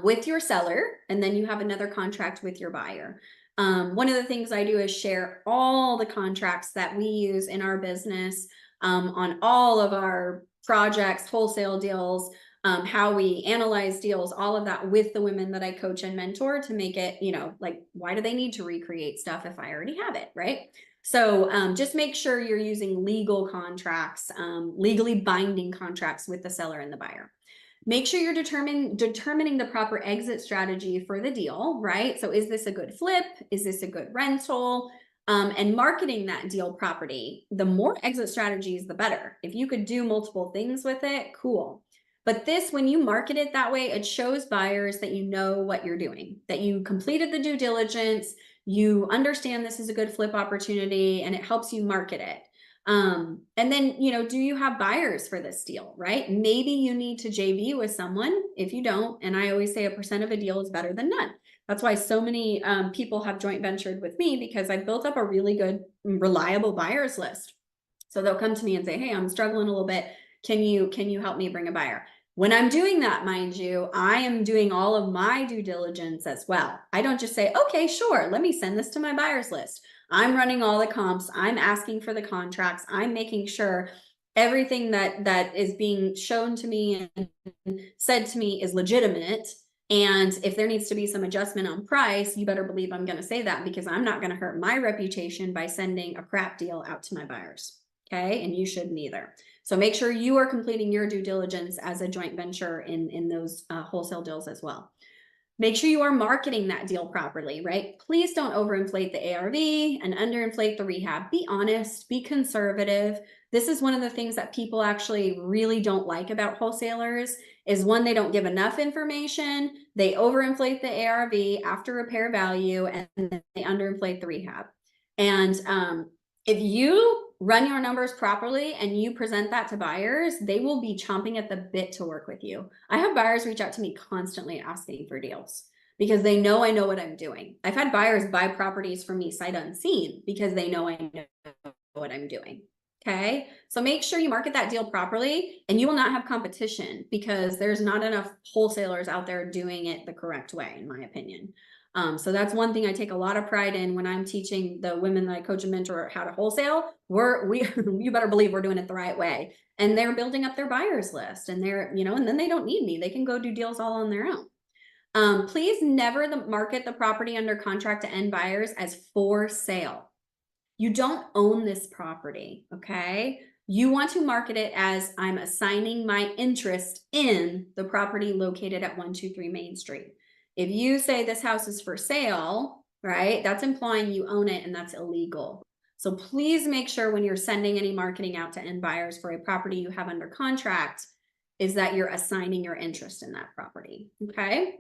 With your seller, and then you have another contract with your buyer. One of the things I do is share all the contracts that we use in our business on all of our projects, wholesale deals, how we analyze deals, all of that with the women that I coach and mentor to make it, you know, like, why do they need to recreate stuff if I already have it, right? So just make sure you're using legal contracts, legally binding contracts with the seller and the buyer. Make sure you're determining the proper exit strategy for the deal, right? So is this a good flip? Is this a good rental? And marketing that deal property, the more exit strategies, the better. If you could do multiple things with it, cool. But this, when you market it that way, it shows buyers that you know what you're doing, that you completed the due diligence, you understand this is a good flip opportunity, and it helps you market it. And then, you know, do you have buyers for this deal, right? Maybe you need to JV with someone. If you don't, and I always say 1% of a deal is better than none. That's why so many people have joint ventured with me, because I built up a really good, reliable buyers list. So they'll come to me and say, hey, I'm struggling a little bit. Can you help me bring a buyer? When I'm doing that, mind you, I am doing all of my due diligence as well. I don't just say, okay, sure, let me send this to my buyers list. I'm running all the comps. I'm asking for the contracts. I'm making sure everything that is being shown to me and said to me is legitimate. And if there needs to be some adjustment on price, you better believe I'm going to say that, because I'm not going to hurt my reputation by sending a crap deal out to my buyers. Okay. And you shouldn't either. So make sure you are completing your due diligence as a joint venture in those wholesale deals as well. Make sure you are marketing that deal properly, right? Please don't overinflate the ARV and underinflate the rehab. Be honest, be conservative. This is one of the things that people actually really don't like about wholesalers is one, they don't give enough information, they overinflate the ARV after repair value, and they underinflate the rehab. And if you run your numbers properly and you present that to buyers, they will be chomping at the bit to work with you. I have buyers reach out to me constantly asking for deals because they know I know what I'm doing. I've had buyers buy properties from me sight unseen because they know I know what I'm doing. Okay, so make sure you market that deal properly and you will not have competition because there's not enough wholesalers out there doing it the correct way, in my opinion. So that's one thing I take a lot of pride in when I'm teaching the women that I coach and mentor how to wholesale. You better believe we're doing it the right way. And they're building up their buyers list and and then they don't need me. They can go do deals all on their own. Please never market the property under contract to end buyers as for sale. You don't own this property, okay? You want to market it as I'm assigning my interest in the property located at 123 Main Street. If you say this house is for sale, right, that's implying you own it and that's illegal. So please make sure when you're sending any marketing out to end buyers for a property you have under contract is that you're assigning your interest in that property, okay?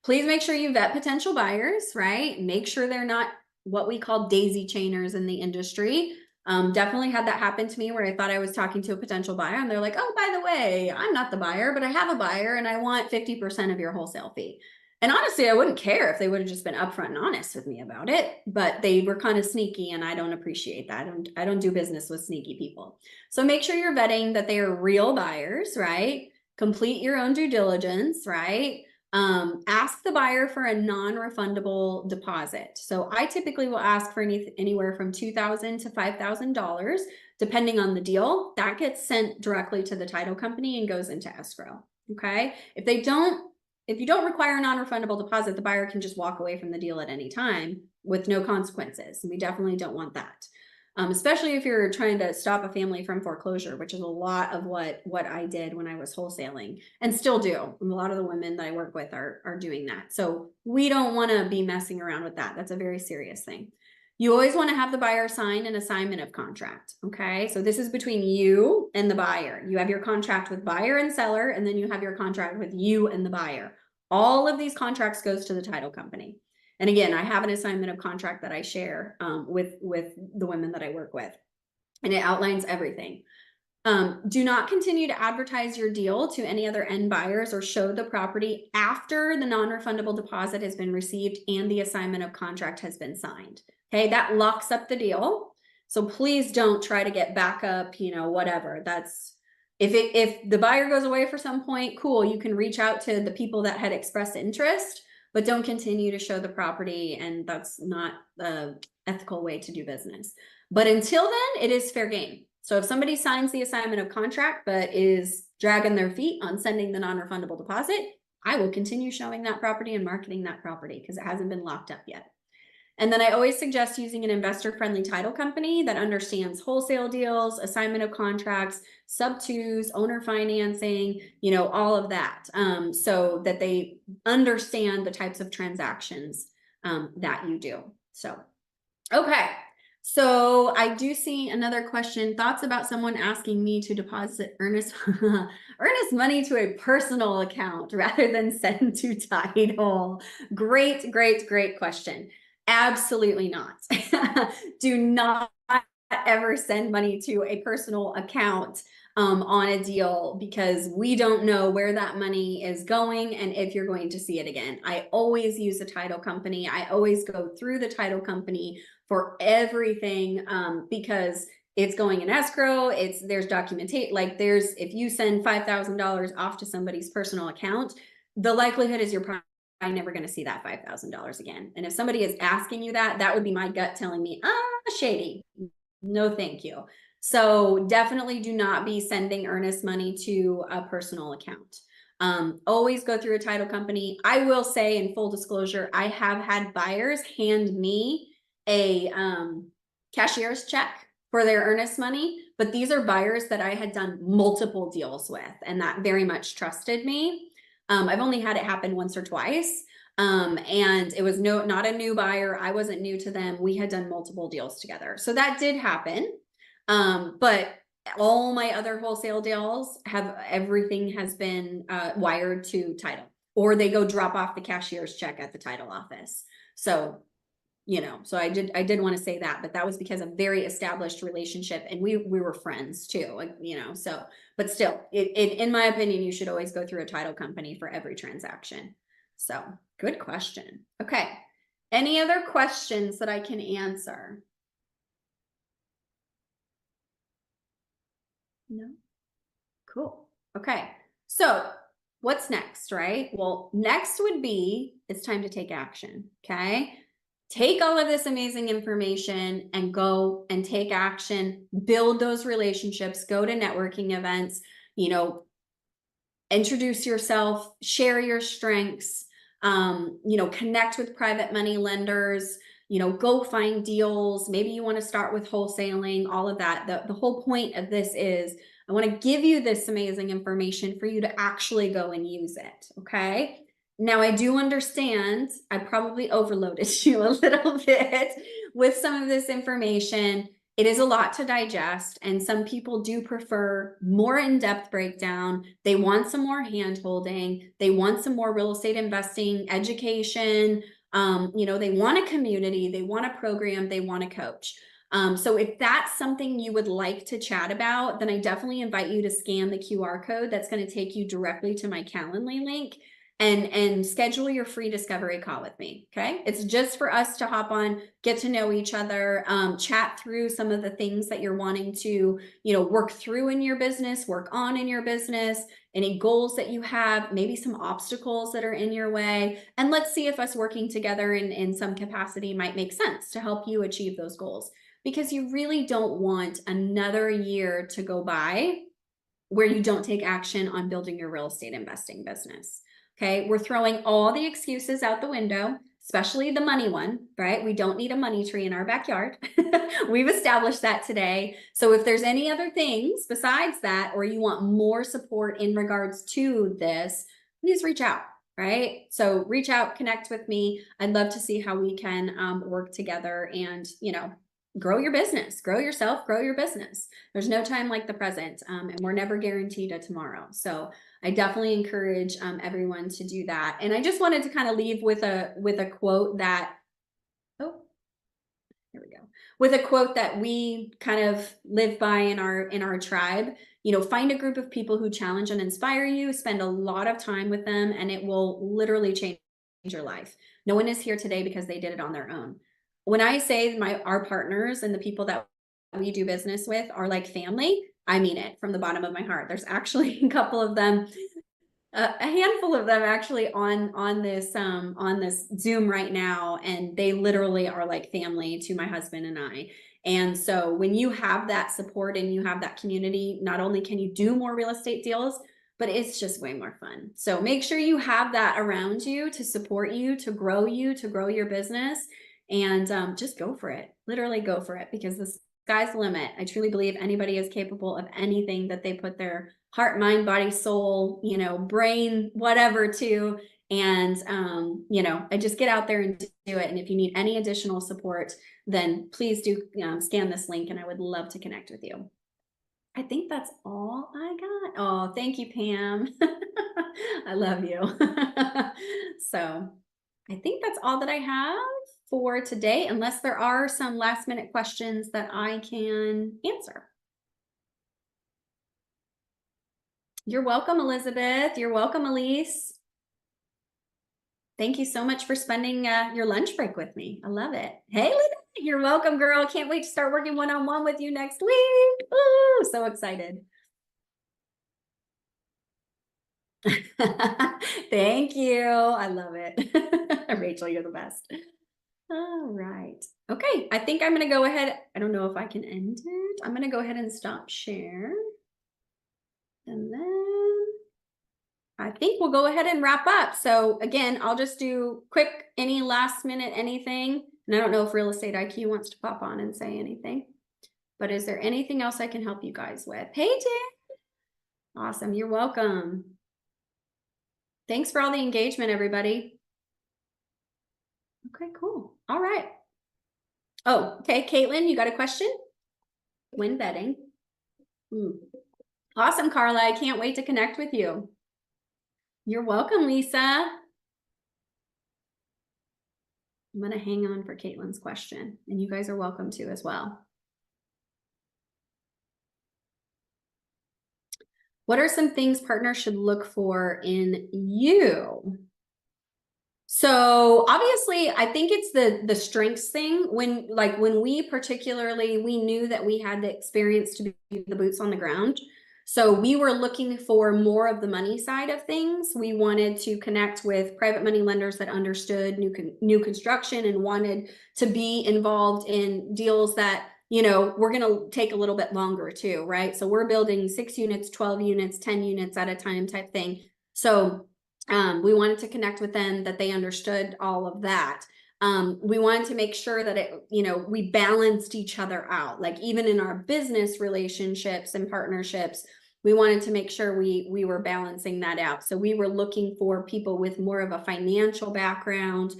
Please make sure you vet potential buyers, right? Make sure they're not what we call daisy chainers in the industry. Definitely had that happen to me where I thought I was talking to a potential buyer and they're like, oh, by the way, I'm not the buyer, but I have a buyer and I want 50% of your wholesale fee. And honestly, I wouldn't care if they would have just been upfront and honest with me about it, but they were kind of sneaky and I don't appreciate that. I don't do business with sneaky people. So make sure you're vetting that they are real buyers, right? Complete your own due diligence, right? Ask the buyer for a non-refundable deposit. So I typically will ask for anywhere from $2,000 to $5,000, depending on the deal. That gets sent directly to the title company and goes into escrow. Okay. If you don't require a non-refundable deposit, the buyer can just walk away from the deal at any time with no consequences. And we definitely don't want that. Especially if you're trying to stop a family from foreclosure, which is a lot of what I did when I was wholesaling and still do. A lot of the women that I work with are doing that. So we don't want to be messing around with that. That's a very serious thing. You always want to have the buyer sign an assignment of contract. Okay. So this is between you and the buyer. You have your contract with buyer and seller, and then you have your contract with you and the buyer. All of these contracts goes to the title company. And again, I have an assignment of contract that I share with the women that I work with, and it outlines everything. Do not continue to advertise your deal to any other end buyers or show the property after the non-refundable deposit has been received and the assignment of contract has been signed. Okay, that locks up the deal. So please don't try to get backup, whatever. That's if the buyer goes away for some point, cool, you can reach out to the people that had expressed interest, but don't continue to show the property, and that's not the ethical way to do business. But until then, it is fair game. So if somebody signs the assignment of contract but is dragging their feet on sending the non-refundable deposit, I will continue showing that property and marketing that property because it hasn't been locked up yet. And then I always suggest using an investor-friendly title company that understands wholesale deals, assignment of contracts, sub-twos, owner financing, all of that, so that they understand the types of transactions that you do. So, okay. So I do see another question. Thoughts about someone asking me to deposit earnest money to a personal account rather than send to title. Great, great, great question. Absolutely not. Do not ever send money to a personal account on a deal because we don't know where that money is going and if you're going to see it again. I always use a title company. I always go through the title company for everything because it's going in escrow. There's documentation. If you send $5,000 off to somebody's personal account, the likelihood is you're probably never going to see that $5,000 again. And if somebody is asking you that would be my gut telling me, shady. No, thank you. So definitely do not be sending earnest money to a personal account. Always go through a title company. I will say, in full disclosure, I have had buyers hand me a cashier's check for their earnest money, but these are buyers that I had done multiple deals with and that very much trusted me. I've only had it happen once or twice. And it was not a new buyer. I wasn't new to them. We had done multiple deals together. So that did happen. But all my other wholesale deals everything has been wired to title, or they go drop off the cashier's check at the title office. So, so I did want to say that, but that was because of very established relationship, and we were friends too, like, so, but still, in my opinion, you should always go through a title company for every transaction. So good question. Okay. Any other questions that I can answer? No? Cool. Okay. So what's next, right? Well, next would be, it's time to take action. Okay. Take all of this amazing information and go and take action, build those relationships, go to networking events, introduce yourself, share your strengths, connect with private money lenders, go find deals. Maybe you want to start with wholesaling, all of that. The whole point of this is I want to give you this amazing information for you to actually go and use it. Okay. Now, I do understand I probably overloaded you a little bit with some of this information. It is a lot to digest, and some people do prefer more in-depth breakdown. They want some more hand-holding. They want some more real estate investing education. They want a community, they want a program, they want a coach. So if that's something you would like to chat about, then I definitely invite you to scan the QR code that's going to take you directly to my Calendly link and schedule your free discovery call with me. Okay. It's just for us to hop on, get to know each other, chat through some of the things that you're wanting to, work through in your business, work on in your business, any goals that you have, maybe some obstacles that are in your way. And let's see if us working together in some capacity might make sense to help you achieve those goals, because you really don't want another year to go by where you don't take action on building your real estate investing business. Okay, we're throwing all the excuses out the window, especially the money one, right? We don't need a money tree in our backyard. We've established that today. So if there's any other things besides that, or you want more support in regards to this, please reach out, right? So reach out, connect with me. I'd love to see how we can work together and, grow your business, grow yourself, grow your business. There's no time like the present, and we're never guaranteed a tomorrow. So I definitely encourage everyone to do that. And I just wanted to kind of leave with a quote that, here we go, with a quote that we kind of live by in our tribe. Find a group of people who challenge and inspire you, spend a lot of time with them, and it will literally change your life. No one is here today because they did it on their own. When I say our partners and the people that we do business with are like family, I mean it from the bottom of my heart. There's actually a couple of them, a handful of them actually on this Zoom right now, and they literally are like family to my husband and I. And so when you have that support and you have that community, not only can you do more real estate deals, but it's just way more fun. So make sure you have that around you to support you, to grow your business, and just go for it. Literally go for it, because the sky's the limit. I truly believe anybody is capable of anything that they put their heart, mind, body, soul, brain, whatever to. And, I just get out there and do it. And if you need any additional support, then please do scan this link, and I would love to connect with you. I think that's all I got. Oh, thank you, Pam. I love you. So I think that's all that I have for today, unless there are some last minute questions that I can answer. You're welcome, Elizabeth. You're welcome, Elise. Thank you so much for spending your lunch break with me. I love it. Hey, Lynette, you're welcome, girl. Can't wait to start working one-on-one with you next week. Ooh, so excited. Thank you. I love it. Rachel, you're the best. All right. Okay, I think I'm going to go ahead. I don't know if I can end it. I'm going to go ahead and stop share. And then I think we'll go ahead and wrap up. So again, I'll just do quick, any last minute, anything. And I don't know if Real Estate IQ wants to pop on and say anything, but is there anything else I can help you guys with? Hey, Jen. Awesome. You're welcome. Thanks for all the engagement, everybody. Okay, cool. All right. Oh, okay. Caitlin, you got a question? When betting. Awesome, Carla. I can't wait to connect with you. You're welcome, Lisa. I'm going to hang on for Caitlin's question, and you guys are welcome to as well. What are some things partners should look for in you? So obviously, I think it's the strengths thing. When we particularly, we knew that we had the experience to be the boots on the ground. So we were looking for more of the money side of things. We wanted to connect with private money lenders that understood new construction and wanted to be involved in deals that, you know, we're going to take a little bit longer too, right? So we're building 6 units, 12 units, 10 units at a time type thing. So we wanted to connect with them, that they understood all of that. We wanted to make sure that it, you know, we balanced each other out. Like even in our business relationships and partnerships, we wanted to make sure we were balancing that out. So we were looking for people with more of a financial background,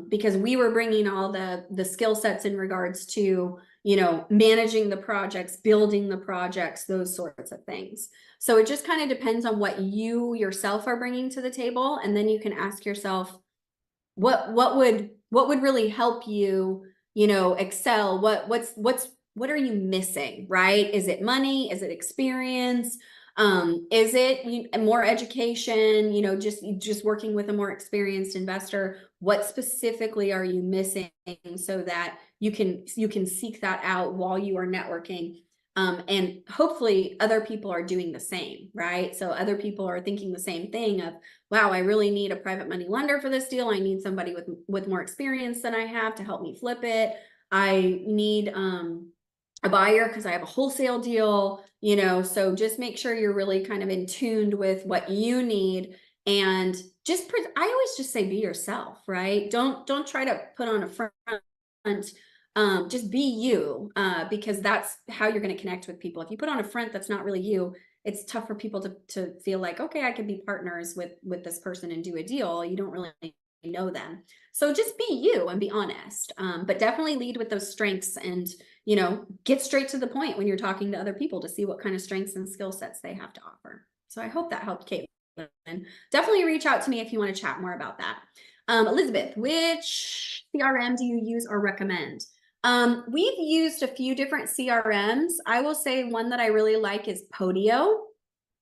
because we were bringing all the skill sets in regards to, you know, managing the projects, building the projects, those sorts of things. So it just kind of depends on what you yourself are bringing to the table, and then you can ask yourself, what would really help you, you know, excel? What are you missing, right? Is it money? Is it experience? Is it more education? You know, just working with a more experienced investor. What specifically are you missing so that you can seek that out while you are networking? And hopefully other people are doing the same, right? So other people are thinking the same thing of, wow, I really need a private money lender for this deal. I need somebody with more experience than I have to help me flip it. I need a buyer because I have a wholesale deal, you know. So just make sure you're really kind of in tuned with what you need, and just I always just say be yourself, right? Don't try to put on a front. Just be you, because that's how you're going to connect with people. If you put on a front that's not really you, it's tough for people to feel like, okay, I could be partners with this person and do a deal. You don't really know them. So just be you and be honest, but definitely lead with those strengths, and, you know, get straight to the point when you're talking to other people to see what kind of strengths and skill sets they have to offer. So I hope that helped, Caitlin. Definitely reach out to me if you want to chat more about that. Elizabeth, which CRM do you use or recommend? We've used a few different CRMs. I will say one that I really like is Podio.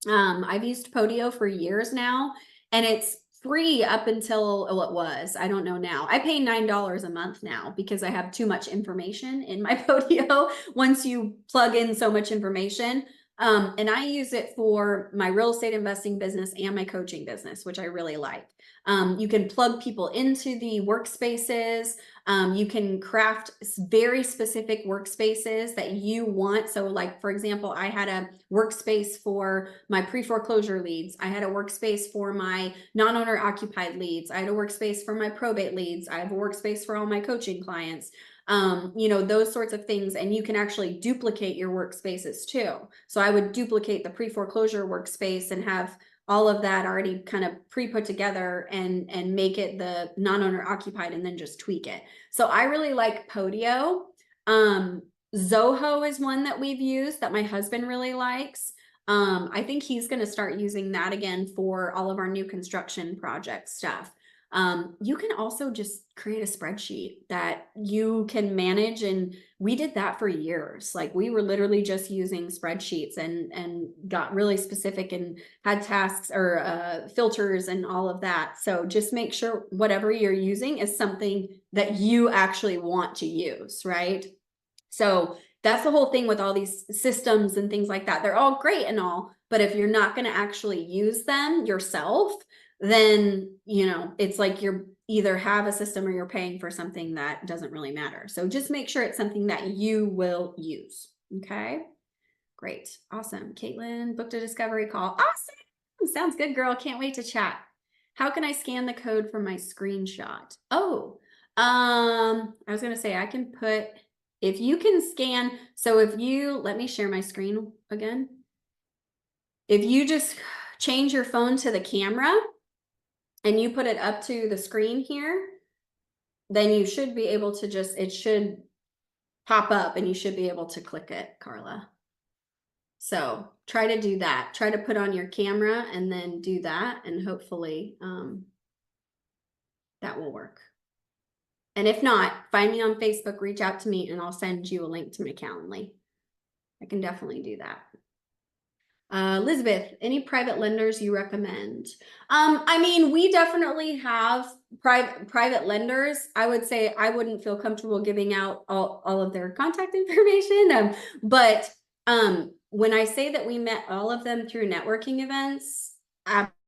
I've used Podio for years now, and it's free up until, well, it was, I don't know now. I pay $9 a month now because I have too much information in my Podio once you plug in so much information. And I use it for my real estate investing business and my coaching business, which I really like. You can plug people into the workspaces. You can craft very specific workspaces that you want. So like, for example, I had a workspace for my pre-foreclosure leads. I had a workspace for my non-owner occupied leads. I had a workspace for my probate leads. I have a workspace for all my coaching clients. You know, those sorts of things. And you can actually duplicate your workspaces too. So I would duplicate the pre-foreclosure workspace and have all of that already kind of pre-put together and make it the non-owner occupied, and then just tweak it. So I really like Podio. Zoho is one that we've used that my husband really likes. I think he's going to start using that again for all of our new construction project stuff. You can also just create a spreadsheet that you can manage, and we did that for years. Like we were literally just using spreadsheets and got really specific and had tasks or filters and all of that. So just make sure whatever you're using is something that you actually want to use, right? So that's the whole thing with all these systems and things like that. They're all great and all, but if you're not going to actually use them yourself, then, you know, it's like you're either have a system or you're paying for something that doesn't really matter. So just make sure it's something that you will use. Okay, great. Awesome. Caitlin booked a discovery call. Awesome. Sounds good, girl. Can't wait to chat. How can I scan the code from my screenshot? Oh, I was going to say I can put, if you can scan, so if you, let me share my screen again. If you just change your phone to the camera, and you put it up to the screen here, then you should be able to it should pop up and you should be able to click it, Carla. So try to do that. Try to put on your camera and then do that, and hopefully that will work. And if not, find me on Facebook, reach out to me, and I'll send you a link to my Calendly. I can definitely do that. Elizabeth, any private lenders you recommend? I mean, we definitely have private lenders. I would say I wouldn't feel comfortable giving out all of their contact information. But when I say that we met all of them through networking events,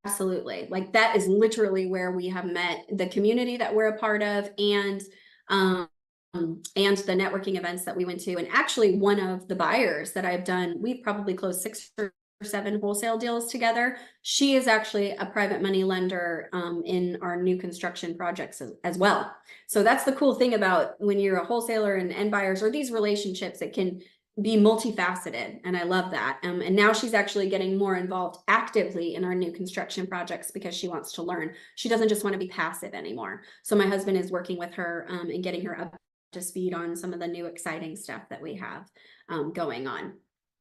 absolutely. Like that is literally where we have met the community that we're a part of, and the networking events that we went to. And actually one of the buyers that I've done, we've probably closed 6 or 7 wholesale deals together. She is actually a private money lender in our new construction projects as well. So that's the cool thing about when you're a wholesaler and end buyers, or these relationships, it can be multifaceted. And I love that. And now she's actually getting more involved actively in our new construction projects because she wants to learn. She doesn't just want to be passive anymore. So my husband is working with her and getting her up to speed on some of the new exciting stuff that we have going on.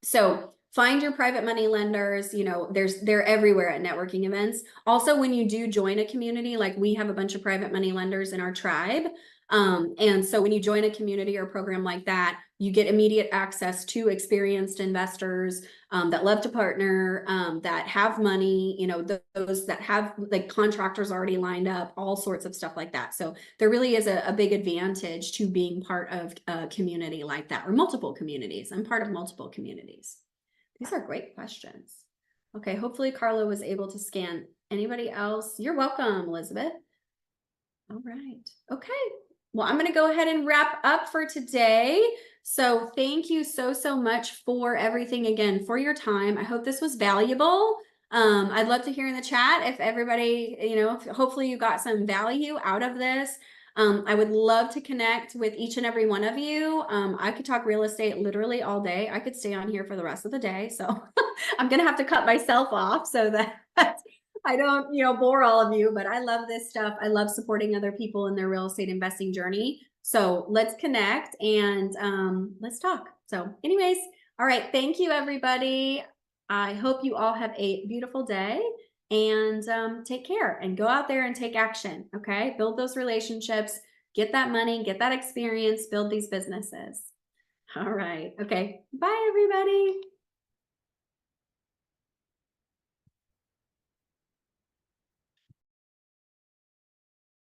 So find your private money lenders. You know, they're everywhere at networking events. Also, when you do join a community, like we have a bunch of private money lenders in our tribe. And so when you join a community or program like that, you get immediate access to experienced investors that love to partner, that have money, you know, those that have like contractors already lined up, all sorts of stuff like that. So there really is a big advantage to being part of a community like that, or multiple communities. I'm part of multiple communities. These are great questions. Okay, hopefully Carla was able to scan. Anybody else? You're welcome, Elizabeth. All right. Okay. Well, I'm going to go ahead and wrap up for today. So thank you so much for everything, again, for your time. I hope this was valuable. I'd love to hear in the chat if everybody, you know, hopefully you got some value out of this. I would love to connect with each and every one of you. I could talk real estate literally all day. I could stay on here for the rest of the day. So I'm going to have to cut myself off so that I don't, you know, bore all of you, but I love this stuff. I love supporting other people in their real estate investing journey. So let's connect and let's talk. So anyways, all right. Thank you, everybody. I hope you all have a beautiful day, and take care and go out there and take action. Okay. Build those relationships, get that money, get that experience, build these businesses. All right. Okay. Bye, everybody.